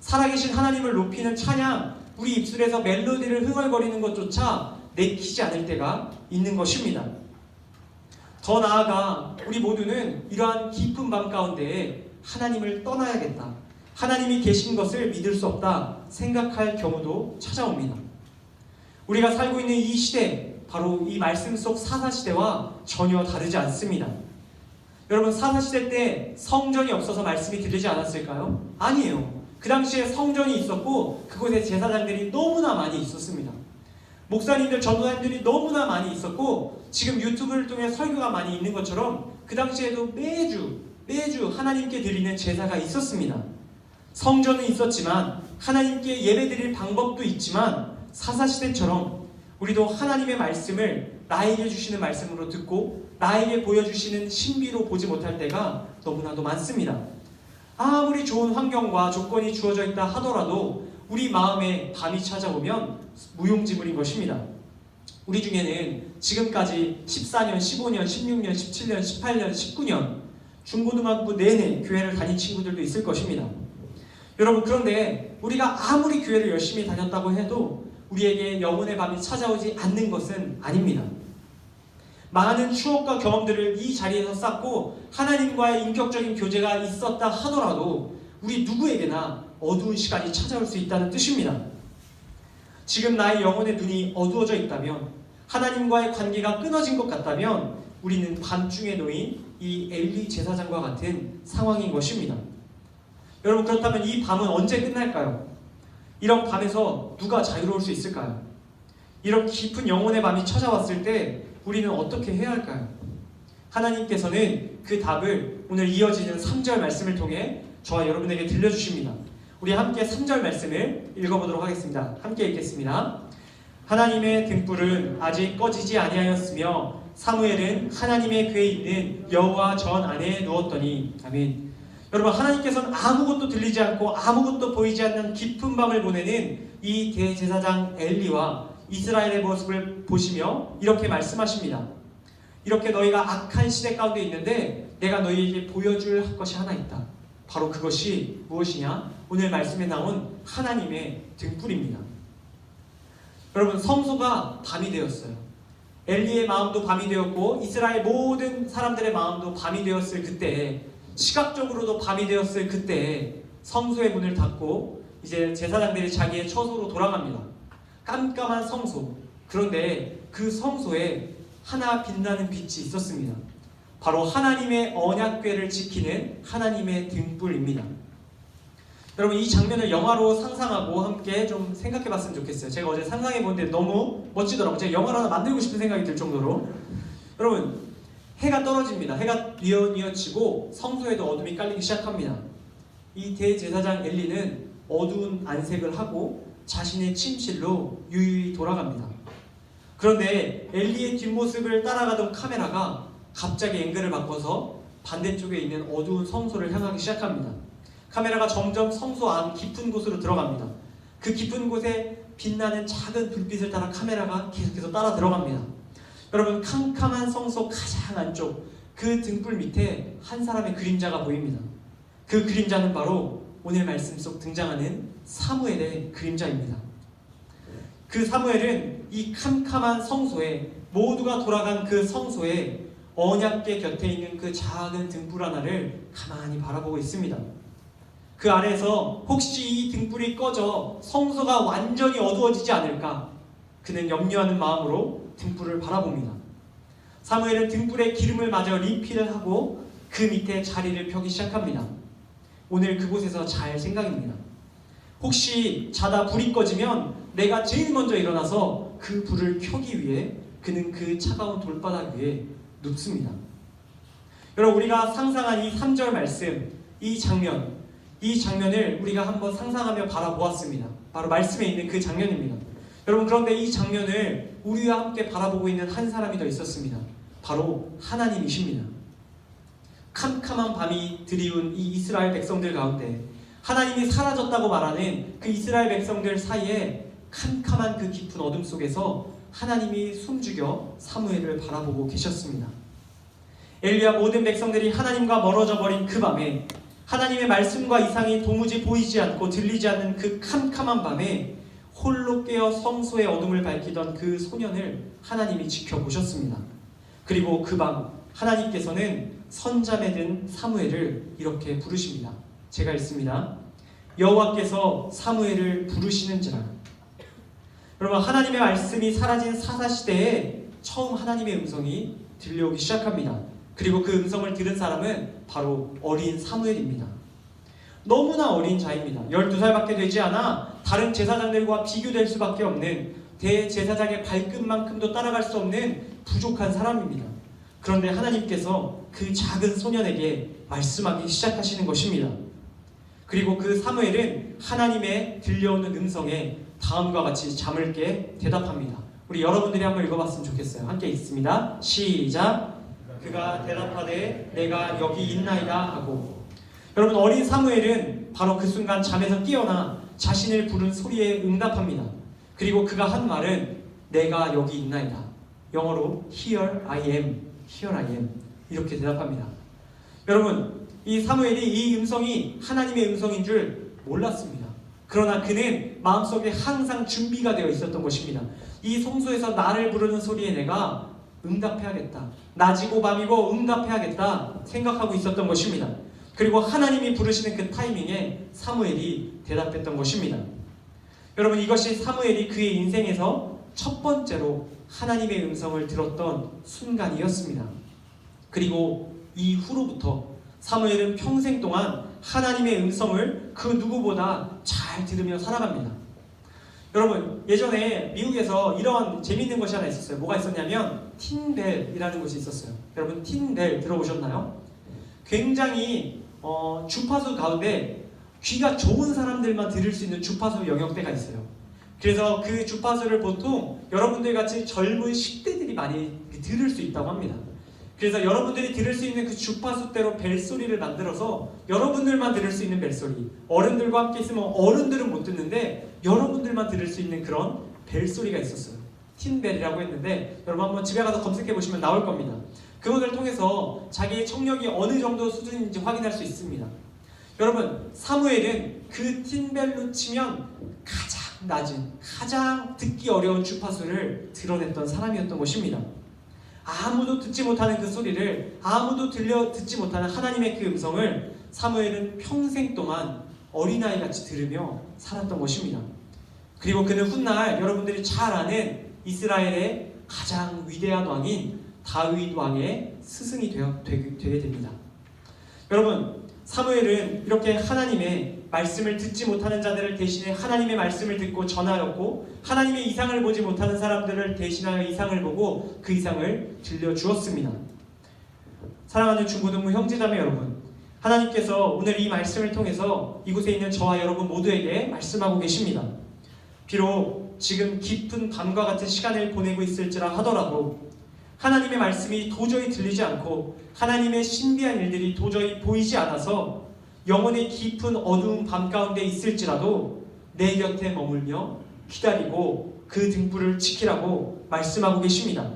살아계신 하나님을 높이는 찬양, 우리 입술에서 멜로디를 흥얼거리는 것조차 내키지 않을 때가 있는 것입니다. 더 나아가 우리 모두는 이러한 깊은 밤 가운데에 하나님을 떠나야겠다, 하나님이 계신 것을 믿을 수 없다 생각할 경우도 찾아옵니다. 우리가 살고 있는 이 시대, 바로 이 말씀 속 사사시대와 전혀 다르지 않습니다. 여러분, 사사시대 때 성전이 없어서 말씀이 들리지 않았을까요? 아니에요. 그 당시에 성전이 있었고 그곳에 제사장들이 너무나 많이 있었습니다. 목사님들, 전도사님들이 너무나 많이 있었고 지금 유튜브를 통해 설교가 많이 있는 것처럼 그 당시에도 매주 하나님께 드리는 제사가 있었습니다. 성전은 있었지만 하나님께 예배드릴 방법도 있지만 사사시대처럼 우리도 하나님의 말씀을 나에게 주시는 말씀으로 듣고 나에게 보여주시는 신비로 보지 못할 때가 너무나도 많습니다. 아무리 좋은 환경과 조건이 주어져 있다 하더라도 우리 마음에 밤이 찾아오면 무용지물인 것입니다. 우리 중에는 지금까지 14년, 15년, 16년, 17년, 18년, 19년 중고등학부 내내 교회를 다닌 친구들도 있을 것입니다. 여러분, 그런데 우리가 아무리 교회를 열심히 다녔다고 해도 우리에게 영혼의 밤이 찾아오지 않는 것은 아닙니다. 많은 추억과 경험들을 이 자리에서 쌓고 하나님과의 인격적인 교제가 있었다 하더라도 우리 누구에게나 어두운 시간이 찾아올 수 있다는 뜻입니다. 지금 나의 영혼의 눈이 어두워져 있다면, 하나님과의 관계가 끊어진 것 같다면 우리는 밤중에 놓인 이 엘리 제사장과 같은 상황인 것입니다. 여러분, 그렇다면 이 밤은 언제 끝날까요? 이런 밤에서 누가 자유로울 수 있을까요? 이런 깊은 영혼의 밤이 찾아왔을 때 우리는 어떻게 해야 할까요? 하나님께서는 그 답을 오늘 이어지는 3절 말씀을 통해 저와 여러분에게 들려주십니다. 우리 함께 3절 말씀을 읽어보도록 하겠습니다. 함께 읽겠습니다. 하나님의 등불은 아직 꺼지지 아니하였으며 사무엘은 하나님의 궤에 있는 여호와 전 안에 누웠더니. 아멘. 여러분, 하나님께서는 아무것도 들리지 않고 아무것도 보이지 않는 깊은 밤을 보내는 이 대제사장 엘리와 이스라엘의 모습을 보시며 이렇게 말씀하십니다. 이렇게 너희가 악한 시대 가운데 있는데 내가 너희에게 보여줄 것이 하나 있다. 바로 그것이 무엇이냐? 오늘 말씀에 나온 하나님의 등불입니다. 여러분, 성소가 밤이 되었어요. 엘리의 마음도 밤이 되었고 이스라엘 모든 사람들의 마음도 밤이 되었을 그때에, 시각적으로도 밤이 되었을 그때에 성소의 문을 닫고 이제 제사장들이 자기의 처소로 돌아갑니다. 깜깜한 성소. 그런데 그 성소에 하나 빛나는 빛이 있었습니다. 바로 하나님의 언약궤를 지키는 하나님의 등불입니다. 여러분, 이 장면을 영화로 상상하고 함께 좀 생각해 봤으면 좋겠어요. 제가 어제 상상해 보는데 너무 멋지더라고요. 제가 영화를 하나 만들고 싶은 생각이 들 정도로. 여러분, 해가 떨어집니다. 해가 뉘어뉘어지고 성소에도 어둠이 깔리기 시작합니다. 이 대제사장 엘리는 어두운 안색을 하고 자신의 침실로 유유히 돌아갑니다. 그런데 엘리의 뒷모습을 따라가던 카메라가 갑자기 앵글을 바꿔서 반대쪽에 있는 어두운 성소를 향하기 시작합니다. 카메라가 점점 성소 안 깊은 곳으로 들어갑니다. 그 깊은 곳에 빛나는 작은 불빛을 따라 카메라가 계속해서 따라 들어갑니다. 여러분, 캄캄한 성소 가장 안쪽 그 등불 밑에 한 사람의 그림자가 보입니다. 그 그림자는 바로 오늘 말씀 속 등장하는 사무엘의 그림자입니다. 그 사무엘은 이 캄캄한 성소에, 모두가 돌아간 그 성소에 언약궤 곁에 있는 그 작은 등불 하나를 가만히 바라보고 있습니다. 그 아래에서 혹시 이 등불이 꺼져 성소가 완전히 어두워지지 않을까, 그는 염려하는 마음으로 등불을 바라봅니다. 사무엘은 등불에 기름을 마저 리필을 하고 그 밑에 자리를 펴기 시작합니다. 오늘 그곳에서 잘 생각입니다. 혹시 자다 불이 꺼지면 내가 제일 먼저 일어나서 그 불을 켜기 위해 그는 그 차가운 돌바닥 위에 눕습니다. 여러분, 우리가 상상한 이 3절 말씀, 이 장면을 우리가 한번 상상하며 바라보았습니다. 바로 말씀에 있는 그 장면입니다. 여러분, 그런데 이 장면을 우리와 함께 바라보고 있는 한 사람이 더 있었습니다. 바로 하나님이십니다. 캄캄한 밤이 드리운 이 이스라엘 백성들 가운데 하나님이 사라졌다고 말하는 그 이스라엘 백성들 사이에 캄캄한 그 깊은 어둠 속에서 하나님이 숨죽여 사무엘을 바라보고 계셨습니다. 엘리야 모든 백성들이 하나님과 멀어져 버린 그 밤에, 하나님의 말씀과 이상이 도무지 보이지 않고 들리지 않는 그 캄캄한 밤에 홀로 깨어 성소의 어둠을 밝히던 그 소년을 하나님이 지켜보셨습니다. 그리고 그 밤 하나님께서는 선잠에 든 사무엘을 이렇게 부르십니다. 제가 읽습니다. 여호와께서 사무엘을 부르시는지라. 여러분, 하나님의 말씀이 사라진 사사시대에 처음 하나님의 음성이 들려오기 시작합니다. 그리고 그 음성을 들은 사람은 바로 어린 사무엘입니다. 너무나 어린 자입니다. 12살밖에 되지 않아 다른 제사장들과 비교될 수밖에 없는, 대제사장의 발끝만큼도 따라갈 수 없는 부족한 사람입니다. 그런데 하나님께서 그 작은 소년에게 말씀하기 시작하시는 것입니다. 그리고 그 사무엘은 하나님의 들려오는 음성에 다음과 같이 잠을 깨 대답합니다. 우리 여러분들이 한번 읽어봤으면 좋겠어요. 함께 읽습니다. 시작. 그가 대답하되 내가 여기 있나이다 하고. 여러분, 어린 사무엘은 바로 그 순간 잠에서 깨어나 자신을 부른 소리에 응답합니다. 그리고 그가 한 말은 내가 여기 있나이다. 영어로 here I am, here I am 이렇게 대답합니다. 여러분, 이 사무엘이 이 음성이 하나님의 음성인 줄 몰랐습니다. 그러나 그는 마음속에 항상 준비가 되어 있었던 것입니다. 이 성소에서 나를 부르는 소리에 내가 응답해야겠다. 낮이고 밤이고 응답해야겠다 생각하고 있었던 것입니다. 그리고 하나님이 부르시는 그 타이밍에 사무엘이 대답했던 것입니다. 여러분, 이것이 사무엘이 그의 인생에서 첫 번째로 하나님의 음성을 들었던 순간이었습니다. 그리고 이후로부터 사무엘은 평생 동안 하나님의 음성을 그 누구보다 잘 들으며 살아갑니다. 여러분, 예전에 미국에서 이런 재미있는 것이 하나 있었어요. 뭐가 있었냐면 틴벨이라는 곳이 있었어요. 여러분, 틴벨 들어보셨나요? 굉장히 주파수 가운데 귀가 좋은 사람들만 들을 수 있는 주파수 영역대가 있어요. 그래서 그 주파수를 보통 여러분들 같이 젊은 10대들이 많이 들을 수 있다고 합니다. 그래서 여러분들이 들을 수 있는 그 주파수대로 벨소리를 만들어서 여러분들만 들을 수 있는 벨소리, 어른들과 함께 있으면 어른들은 못 듣는데 여러분들만 들을 수 있는 그런 벨소리가 있었어요. 틴벨이라고 했는데 여러분 한번 집에 가서 검색해 보시면 나올 겁니다. 그것을 통해서 자기의 청력이 어느 정도 수준인지 확인할 수 있습니다. 여러분, 사무엘은 그 틴벨로 치면 가장 낮은, 가장 듣기 어려운 주파수를 드러냈던 사람이었던 것입니다. 아무도 듣지 못하는 그 소리를, 아무도 듣지 못하는 하나님의 그 음성을 사무엘은 평생 동안 어린아이같이 들으며 살았던 것입니다. 그리고 그는 훗날 여러분들이 잘 아는 이스라엘의 가장 위대한 왕인 다윗 왕의 스승이 되게 됩니다. 여러분, 사무엘은 이렇게 하나님의 말씀을 듣지 못하는 자들을 대신해 하나님의 말씀을 듣고 전하였고, 하나님의 이상을 보지 못하는 사람들을 대신하여 이상을 보고 그 이상을 들려주었습니다. 사랑하는 중고등부 형제자매 여러분, 하나님께서 오늘 이 말씀을 통해서 이곳에 있는 저와 여러분 모두에게 말씀하고 계십니다. 비록 지금 깊은 밤과 같은 시간을 보내고 있을지라 하더라도 하나님의 말씀이 도저히 들리지 않고 하나님의 신비한 일들이 도저히 보이지 않아서 영혼의 깊은 어두운 밤 가운데 있을지라도 내 곁에 머물며 기다리고 그 등불을 지키라고 말씀하고 계십니다.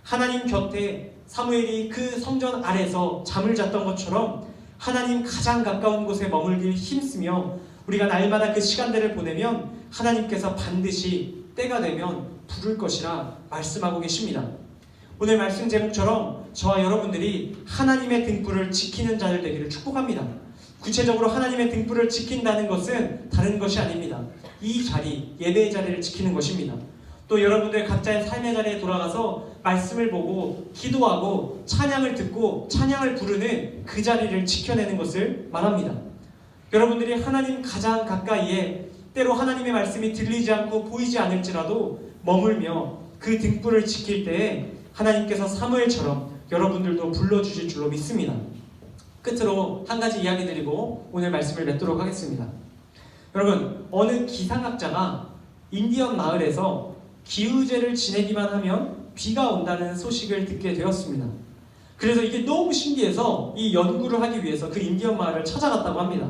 하나님 곁에 사무엘이 그 성전 아래서 잠을 잤던 것처럼 하나님 가장 가까운 곳에 머물길 힘쓰며 우리가 날마다 그 시간들을 보내면 하나님께서 반드시 때가 되면 부를 것이라 말씀하고 계십니다. 오늘 말씀 제목처럼 저와 여러분들이 하나님의 등불을 지키는 자들 되기를 축복합니다. 구체적으로 하나님의 등불을 지킨다는 것은 다른 것이 아닙니다. 이 자리, 예배의 자리를 지키는 것입니다. 또 여러분들 각자의 삶의 자리에 돌아가서 말씀을 보고 기도하고 찬양을 듣고 찬양을 부르는 그 자리를 지켜내는 것을 말합니다. 여러분들이 하나님 가장 가까이에 때로 하나님의 말씀이 들리지 않고 보이지 않을지라도 머물며 그 등불을 지킬 때에 하나님께서 사무엘처럼 여러분들도 불러주실 줄로 믿습니다. 끝으로 한 가지 이야기 드리고 오늘 말씀을 맺도록 하겠습니다. 여러분, 어느 기상학자가 인디언 마을에서 기우제를 지내기만 하면 비가 온다는 소식을 듣게 되었습니다. 그래서 이게 너무 신기해서 이 연구를 하기 위해서 그 인디언 마을을 찾아갔다고 합니다.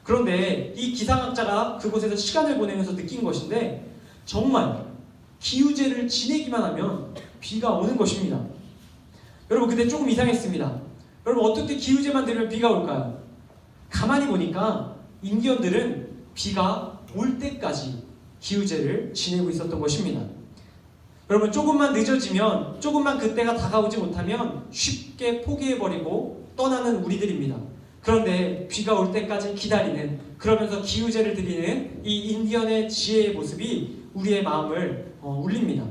그런데 이 기상학자가 그곳에서 시간을 보내면서 느낀 것인데 정말 기우제를 지내기만 하면 비가 오는 것입니다. 여러분, 근데 조금 이상했습니다. 여러분, 어떻게 기우제만 되면 비가 올까요? 가만히 보니까 인디언들은 비가 올 때까지 기우제를 지내고 있었던 것입니다. 여러분, 조금만 늦어지면, 조금만 그때가 다가오지 못하면 쉽게 포기해버리고 떠나는 우리들입니다. 그런데 비가 올 때까지 기다리는, 그러면서 기우제를 드리는 이 인디언의 지혜의 모습이 우리의 마음을 울립니다.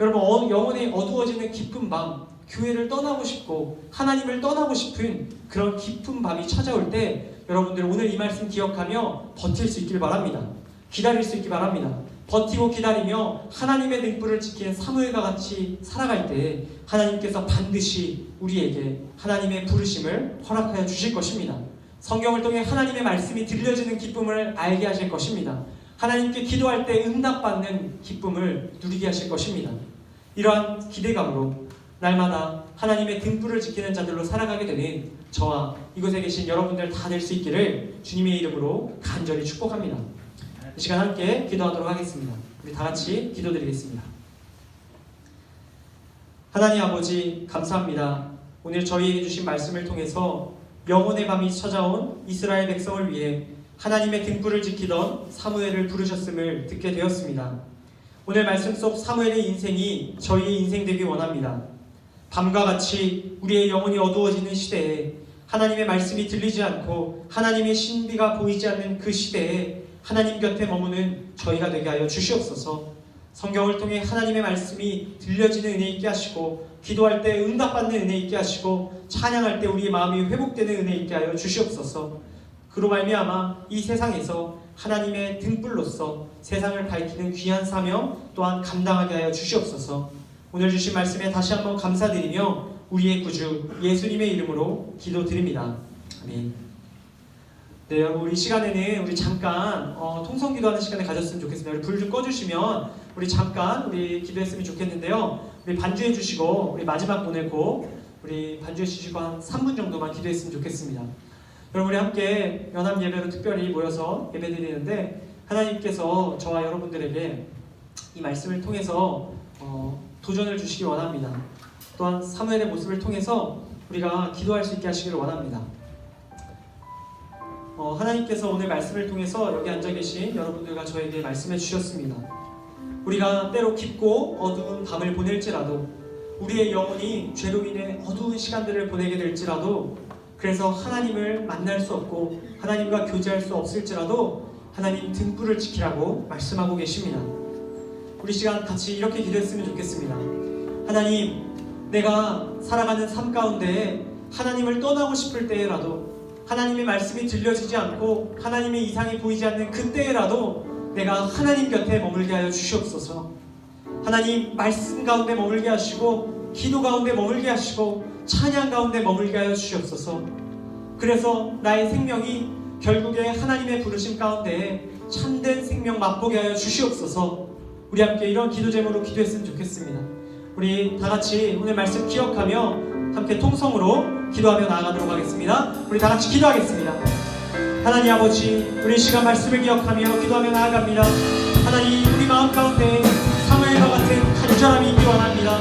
여러분, 영혼이 어두워지는 깊은 밤, 교회를 떠나고 싶고 하나님을 떠나고 싶은 그런 깊은 밤이 찾아올 때 여러분들 오늘 이 말씀 기억하며 버틸 수 있길 바랍니다. 기다릴 수 있길 바랍니다. 버티고 기다리며 하나님의 등불을 지키는 사무엘과 같이 살아갈 때 하나님께서 반드시 우리에게 하나님의 부르심을 허락하여 주실 것입니다. 성경을 통해 하나님의 말씀이 들려지는 기쁨을 알게 하실 것입니다. 하나님께 기도할 때 응답받는 기쁨을 누리게 하실 것입니다. 이러한 기대감으로 날마다 하나님의 등불을 지키는 자들로 살아가게 되는 저와 이곳에 계신 여러분들 다 될 수 있기를 주님의 이름으로 간절히 축복합니다. 이 시간 함께 기도하도록 하겠습니다. 우리 다 같이 기도드리겠습니다. 하나님 아버지 감사합니다. 오늘 저희에게 주신 말씀을 통해서 영혼의 밤이 찾아온 이스라엘 백성을 위해 하나님의 등불을 지키던 사무엘을 부르셨음을 듣게 되었습니다. 오늘 말씀 속 사무엘의 인생이 저희의 인생 되기 원합니다. 밤과 같이 우리의 영혼이 어두워지는 시대에 하나님의 말씀이 들리지 않고 하나님의 신비가 보이지 않는 그 시대에 하나님 곁에 머무는 저희가 되게 하여 주시옵소서. 성경을 통해 하나님의 말씀이 들려지는 은혜 있게 하시고 기도할 때 응답받는 은혜 있게 하시고 찬양할 때 우리의 마음이 회복되는 은혜 있게 하여 주시옵소서. 그로 말미암아 이 세상에서 하나님의 등불로서 세상을 밝히는 귀한 사명 또한 감당하게 하여 주시옵소서. 오늘 주신 말씀에 다시 한번 감사드리며 우리의 구주 예수님의 이름으로 기도드립니다. 아멘. 네, 여러분, 우리 시간에는 우리 잠깐 통성 기도하는 시간을 가졌으면 좋겠습니다. 우리 불 좀 꺼주시면 우리 잠깐 우리 기도했으면 좋겠는데요. 우리 반주해 주시고 우리 마지막 보내고 우리 반주해 주시고 한 3분 정도만 기도했으면 좋겠습니다. 여러분, 우리 함께 연합 예배로 특별히 모여서 예배드리는데 하나님께서 저와 여러분들에게 이 말씀을 통해서 도전을 주시기 원합니다. 또한 사무엘의 모습을 통해서 우리가 기도할 수 있게 하시기를 원합니다. 하나님께서 오늘 말씀을 통해서 여기 앉아 계신 여러분들과 저에게 말씀해 주셨습니다. 우리가 때로 깊고 어두운 밤을 보낼지라도 우리의 영혼이 죄로 인해 어두운 시간들을 보내게 될지라도 그래서 하나님을 만날 수 없고 하나님과 교제할 수 없을지라도 하나님 등불을 지키라고 말씀하고 계십니다. 우리 시간 같이 이렇게 기도했으면 좋겠습니다. 하나님, 내가 살아가는 삶 가운데 하나님을 떠나고 싶을 때라도 하나님의 말씀이 들려지지 않고 하나님의 이상이 보이지 않는 그때라도 내가 하나님 곁에 머물게 하여 주시옵소서. 하나님, 말씀 가운데 머물게 하시고 기도 가운데 머물게 하시고 찬양 가운데 머물게 하여 주시옵소서. 그래서 나의 생명이 결국에 하나님의 부르심 가운데 참된 생명 맛보게 하여 주시옵소서. 우리 함께 이런 기도 제목으로 기도했으면 좋겠습니다. 우리 다 같이 오늘 말씀 기억하며 함께 통성으로 기도하며 나아가도록 하겠습니다. 우리 다 같이 기도하겠습니다. 하나님 아버지, 우리 시간 말씀을 기억하며 기도하며 나아갑니다. 하나님, 우리 마음 가운데 사무엘과 같은 간절함이 있기 원합니다.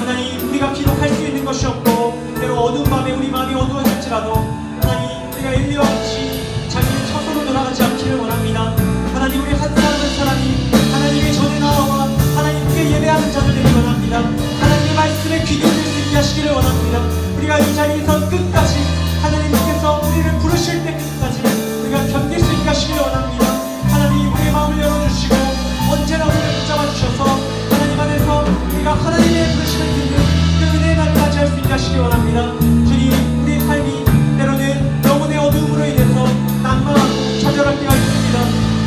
하나님, 우리가 기록할 수 있는 것이 없고 때로 어두운 밤에 우리 마음이 어두워질지라도 하나님, 우리가 엘리와 같이 자기의 처소로 돌아가지 않기를 원합니다. 하나님, 우리 한 사람 한 사람이 하나님의 전에 나와 하나님께 예배하는 자들 되기 원합니다. 하나님의 말씀에 귀 기울일 수 있게 하시기를 원합니다. 우리가 이 자리에서 끝까지 하나님께서 우리를 부르실 때 끝까지 우리가 견딜 수 있게 하시기를 원합니다. 하나님, 우리의 마음을 열어주시고 언제나 우리를 붙잡아 주셔서 하나님 안에서 우리가 하나님의 부르심을 듣는 그 은혜의 날을 맞이할 수 있게 하시기 원합니다. 주님, 우리의 삶이 때로는 영혼의 어두움으로 인해서 낙망하고 좌절할 때가 있습니다.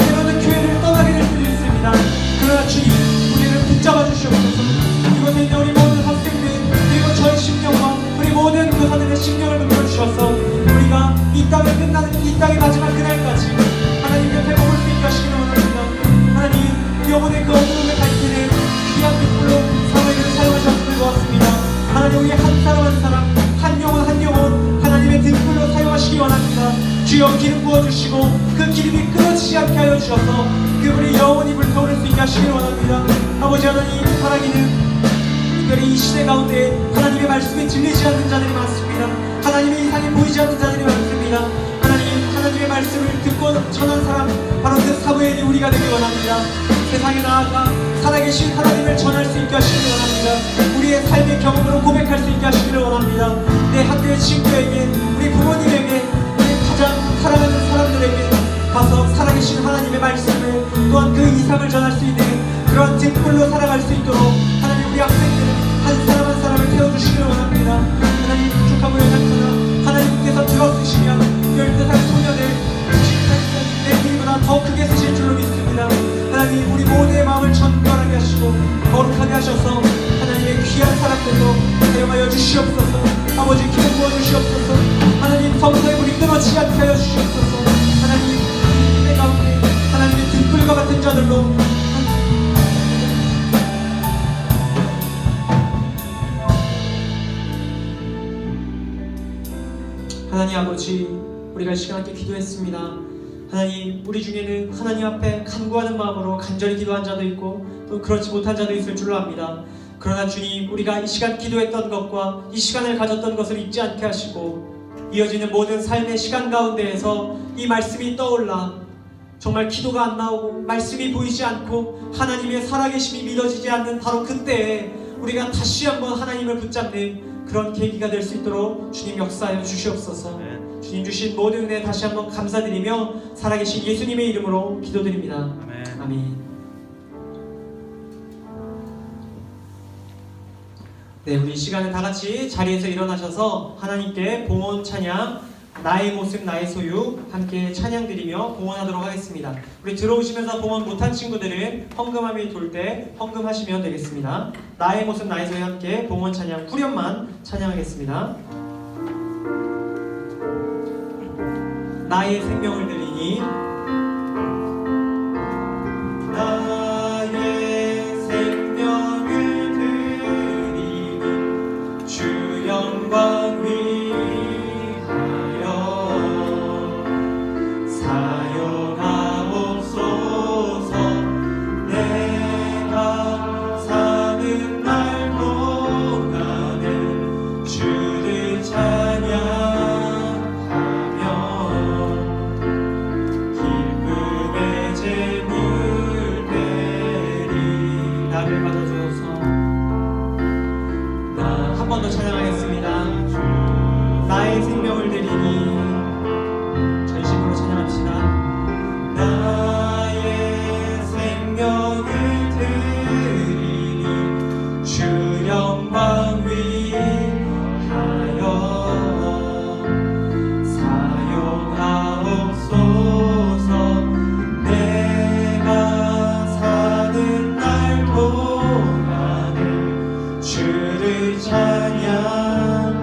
때로는 교회를 떠나게 될 수도 있습니다. 그러나 주님, 우리를 붙잡아 주시옵소서. 이곳에 있는 우리 모든 학생들 그리고 저의 심령과 우리 모든 교사들의 심령을 붙여주셔서 우리가 이 땅에 끝나는 이 땅의 마지막 그날까지 하나님 곁에 머물 수 있게 하시기를 원합니다. 하나님, 영혼의 그 어두움을 밝히는 귀한 빛불로 사무엘을 사용하셨음을 보았습니다. 하나님, 우리 한 사람 한 사람 한 영혼 한 영혼 하나님의 등불로 사용하시기 원합니다. 주여, 기름 부어주시고 그 기름이 끊어지지 않게 하여 주셔서 그분의 영혼이 불타오를 수 있게 하시기를 원합니다. 아버지 하나님, 사랑이는 특별히 이 시대 가운데 하나님의 말씀이 들리지 않는 자들이 많습니다. 하나님의 이상이 보이지 않는 자들이 많습니다. 하나님, 하나님의 말씀을 듣고 전한 사람 바로 그 사무엘이 우리가 되기 원합니다. 세상에 나아가 살아계신 하나님을 전할 수 있게 하시기를 원합니다. 우리의 삶의 경험으로 고백할 수 있게 하시기를 원합니다. 내 학교의 친구에게, 우리 부모님에게, 우리 가장 사랑하는 사람들에게 가서 살아계신 하나님의 말씀을 또한 그 이상을 전할 수 있는 그런 등불로 살아갈 수 있도록 하나님, 우리 학생들 한 사람 한 사람을 태워주시기를 원합니다. 하나님, 부족함을 생각하나 하나님께서 들어쓰시면 12살 소년을 18살 내 길보다 더 크게 쓰실 줄로 믿습니다. 하나님, 우리 모두의 마음을 전결하게 하시고 거룩하게 하셔서 하나님의 귀한 사람들로 사용하여 주시옵소서. 아버지, 기름 부어 주시옵소서. 하나님, 성도의 불이 끊어지지 않게 하여 주시옵소서. 하나님, 이 시대 가운데 하나님의 등불과 같은 자들로 하나님 아버지, 우리가 이 시간 함께 기도했습니다. 하나님, 우리 중에는 하나님 앞에 간구하는 마음으로 간절히 기도한 자도 있고 또 그렇지 못한 자도 있을 줄로 압니다. 그러나 주님, 우리가 이 시간 기도했던 것과 이 시간을 가졌던 것을 잊지 않게 하시고 이어지는 모든 삶의 시간 가운데에서 이 말씀이 떠올라 정말 기도가 안 나오고 말씀이 보이지 않고 하나님의 살아계심이 믿어지지 않는 바로 그때에 우리가 다시 한번 하나님을 붙잡는 그런 계기가 될 수 있도록 주님 역사하여 주시옵소서. 주님 주신 모든 은혜 다시 한번 감사드리며 살아계신 예수님의 이름으로 기도드립니다. 아멘. 네, 우리 이 시간에 다 같이 자리에서 일어나셔서 하나님께 봉헌 찬양, 나의 모습 나의 소유 함께 찬양 드리며 봉헌하도록 하겠습니다. 우리 들어오시면서 봉헌 못한 친구들은 헌금함이 돌 때 헌금하시면 되겠습니다. 나의 모습 나의 소유 함께 봉헌 찬양 후렴만 찬양하겠습니다. 나의 생명을 드리니 나의 생명을 드리니 주 영광 위하여 사용하옵소서. 내가 사는 날 동안에 주를 찬양하며 기쁨의 제물 드리 나를 받아주소서. 한 번 더 찬양하겠습니다. 나의 생명을 드리니 전심으로 찬양합시다. 나의 생명을 드리니 주 영광 위하여 사용하옵소서. 내가 사는 날 동안에 주를 찬양하며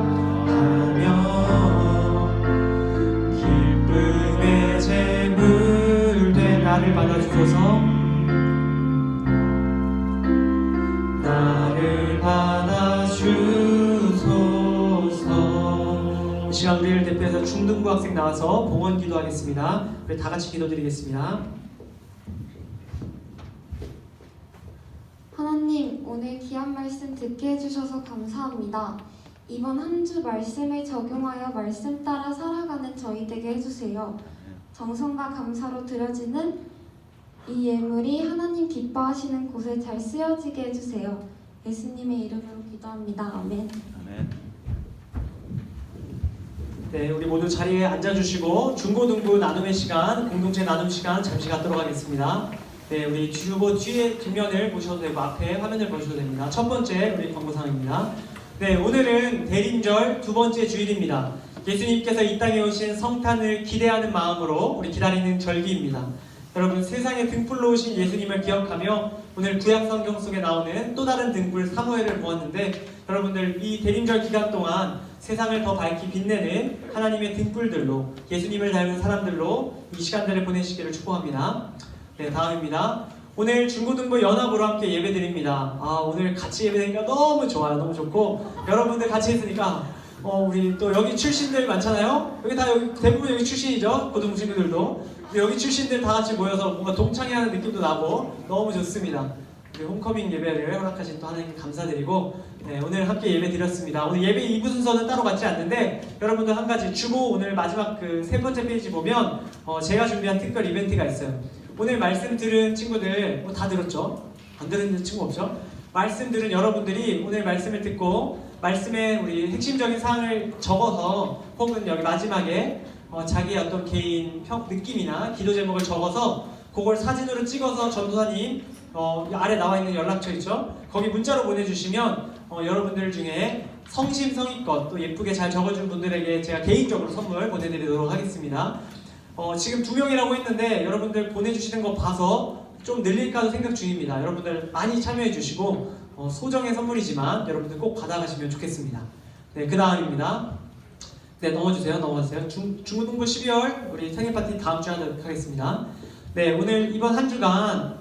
기쁨의 제물 된 나를 받아주소서. 나를 받아주소서. 이 시간 우리를 대표해서 중등부 학생 나와서 봉헌 기도하겠습니다. 우리 다 같이 기도드리겠습니다. 하나님, 오늘 귀한 말씀 듣게 해주셔서 감사합니다. 이번 한 주 말씀을 적용하여 말씀 따라 살아가는 저희 되게 해주세요. 정성과 감사로 드려지는 이 예물이 하나님 기뻐하시는 곳에 잘 쓰여지게 해주세요. 예수님의 이름으로 기도합니다. 아멘. 네, 우리 모두 자리에 앉아주시고 중고등부 나눔의 시간, 공동체 나눔 시간 잠시 갖도록 하겠습니다. 네, 우리 주보 뒤에 뒷면을 보셔도 되고 앞에 화면을 보셔도 됩니다. 첫 번째 우리 광고사항입니다. 네, 오늘은 대림절 두 번째 주일입니다. 예수님께서 이 땅에 오신 성탄을 기대하는 마음으로 우리 기다리는 절기입니다. 여러분, 세상에 등불로 오신 예수님을 기억하며 오늘 구약 성경 속에 나오는 또 다른 등불 사무엘을 보았는데, 여러분들 이 대림절 기간 동안 세상을 더 밝히 빛내는 하나님의 등불들로 예수님을 닮은 사람들로 이 시간들을 보내시기를 축복합니다. 네, 다음입니다. 오늘 중고등부 연합으로 함께 예배드립니다. 오늘 같이 예배드리니까 너무 좋아요. 너무 좋고 여러분들 같이 했으니까 우리 또 여기 출신들 많잖아요. 여기 다 여기 대부분 여기 출신이죠. 고등부 친구들도. 여기 출신들 다 같이 모여서 뭔가 동창회하는 느낌도 나고 너무 좋습니다. 우리 홈커밍 예배를 허락하신 또 하나님께 감사드리고, 네, 오늘 함께 예배 드렸습니다. 오늘 예배 2부 순서는 따로 갖지 않는데 여러분들 한 가지 주보 오늘 마지막 그 세 번째 페이지 보면 제가 준비한 특별 이벤트가 있어요. 오늘 말씀 들은 친구들 다 들었죠? 안 들은 친구 없죠? 말씀 들은 여러분들이 오늘 말씀을 듣고 말씀의 우리 핵심적인 사항을 적어서 혹은 여기 마지막에 자기의 어떤 개인 느낌이나 기도 제목을 적어서 그걸 사진으로 찍어서 전도사님 아래 나와 있는 연락처 있죠? 거기 문자로 보내주시면 여러분들 중에 성심성의껏 또 예쁘게 잘 적어준 분들에게 제가 개인적으로 선물 보내드리도록 하겠습니다. 지금 2명이라고 했는데 여러분들 보내주시는 거 봐서 좀 늘릴까도 생각 중입니다. 여러분들 많이 참여해 주시고 소정의 선물이지만 여러분들 꼭 받아가시면 좋겠습니다. 네, 그 다음입니다. 네, 넘어주세요. 중고등부 12월 우리 생일 파티 다음 주에 하도록 하겠습니다. 네, 오늘 이번 한 주간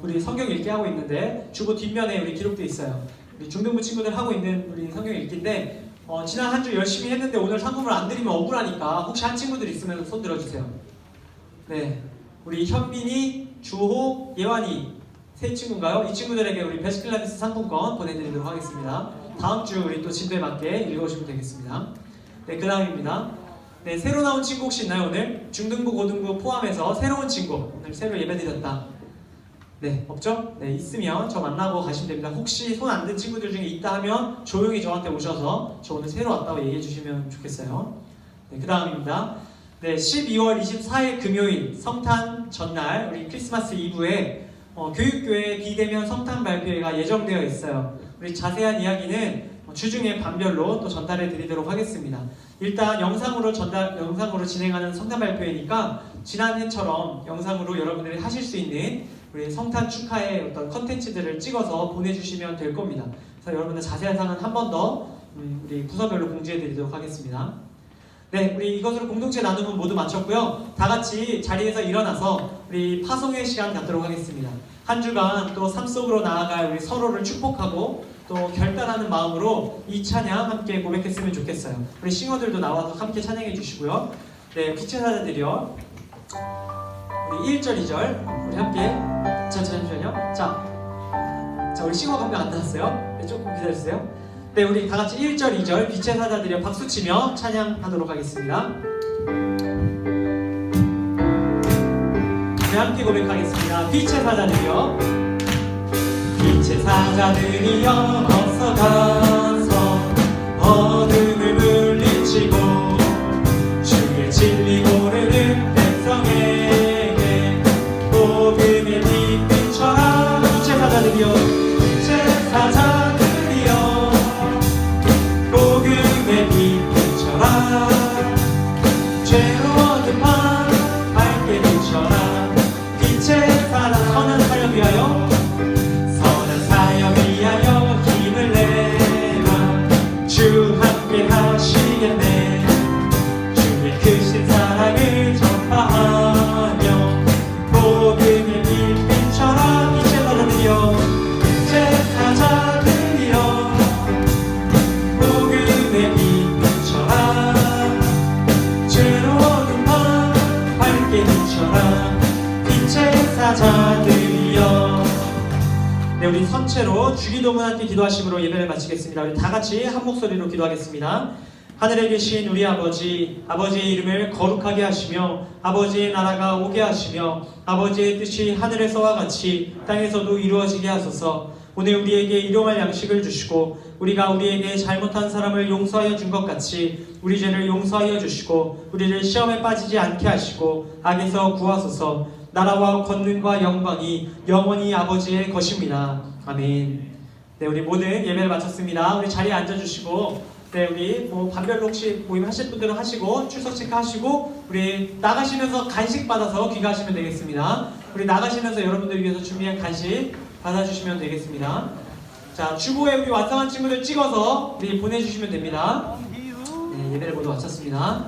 우리 성경 읽기 하고 있는데 주보 뒷면에 우리 기록돼 있어요. 우리 중등부 친구들 하고 있는 우리 성경 읽기인데 지난 한 주 열심히 했는데 오늘 상품을 안 드리면 억울하니까 혹시 한 친구들 있으면 손 들어주세요. 네, 우리 현민이, 주호, 예완이 세 친구인가요? 이 친구들에게 우리 베스킨라빈스 상품권 보내드리도록 하겠습니다. 다음 주 우리 또 진도에 맞게 읽어주시면 되겠습니다. 네, 그 다음입니다. 네, 새로 나온 친구 혹시 있나요? 오늘 중등부, 고등부 포함해서 새로운 친구 오늘 새로 예배드렸다. 네, 없죠? 네, 있으면 저 만나고 가시면 됩니다. 혹시 손 안 든 친구들 중에 있다 하면 조용히 저한테 오셔서 저 오늘 새로 왔다고 얘기해 주시면 좋겠어요. 네, 그 다음입니다. 네, 12월 24일 금요일 성탄 전날 우리 크리스마스 이브에 교육교회 비대면 성탄 발표회가 예정되어 있어요. 우리 자세한 이야기는 주중에 반별로 또 전달해 드리도록 하겠습니다. 일단 영상으로 진행하는 성탄 발표회니까 지난해처럼 영상으로 여러분들이 하실 수 있는 우리 성탄 축하의 어떤 컨텐츠들을 찍어서 보내주시면 될 겁니다. 그래서 여러분들 자세한 사항은 한 번 더 우리 부서별로 공지해 드리도록 하겠습니다. 네, 우리 이것으로 공동체 나눔은 모두 마쳤고요. 다 같이 자리에서 일어나서 우리 파송의 시간 갖도록 하겠습니다. 한 주간 또 삶 속으로 나아갈 우리 서로를 축복하고 또 결단하는 마음으로 이 찬양 함께 고백했으면 좋겠어요. 우리 싱어들도 나와서 함께 찬양해 주시고요. 네, 빛의 사자들이요. 우리 1절, 2절 우리 함께 잠시만요. 자, 우리 싱어가 한 명 안 나왔어요. 네, 조금 기다려주세요. 네, 우리 다 같이 1절, 2절 빛의 사자들이여 박수치며 찬양하도록 하겠습니다. 네, 함께 고백하겠습니다. 빛의 사자들이여, 빛의 사자들이여 어서 가서 어둠을 물리치고 주의 진리 고르는 백성에게 복음의 빛 비춰라. 빛의 사자들이여, 빛의 사자들이여 복음의 빛 비춰라. 죄로운 밤 밝게 비춰라. 빛의 사자 선한 사역 위하여 힘을 내라. 주 함께 하시겠네. 주의 크신 사랑을 전파하며 복음의 빛 비춰라. 빛의 사자들이여, 빛의 사자들이여 복음의 빛 비춰라. 죄로운 밤 밝게 비춰라. 빛의 사자들이여. 네, 우리 선체로 주기도문 함께 기도하심으로 예배를 마치겠습니다. 우리 다 같이 한 목소리로 기도하겠습니다. 하늘에 계신 우리 아버지, 아버지의 이름을 거룩하게 하시며 아버지의 나라가 오게 하시며 아버지의 뜻이 하늘에서와 같이 땅에서도 이루어지게 하소서. 오늘 우리에게 일용할 양식을 주시고 우리가 우리에게 잘못한 사람을 용서하여 준 것 같이 우리 죄를 용서하여 주시고 우리를 시험에 빠지지 않게 하시고 악에서 구하소서. 나라와 권능과 영광이 영원히 아버지의 것입니다. 아멘. 네, 우리 모든 예배를 마쳤습니다. 우리 자리에 앉아주시고, 네, 우리 반별로 혹시 모임하실 분들은 하시고 출석 체크하시고 우리 나가시면서 간식 받아서 귀가하시면 되겠습니다. 우리 나가시면서 여러분들 위해서 준비한 간식 받아주시면 되겠습니다. 자, 주보에 우리 완성한 친구들 찍어서 우리 보내주시면 됩니다. 네, 예배를 모두 마쳤습니다.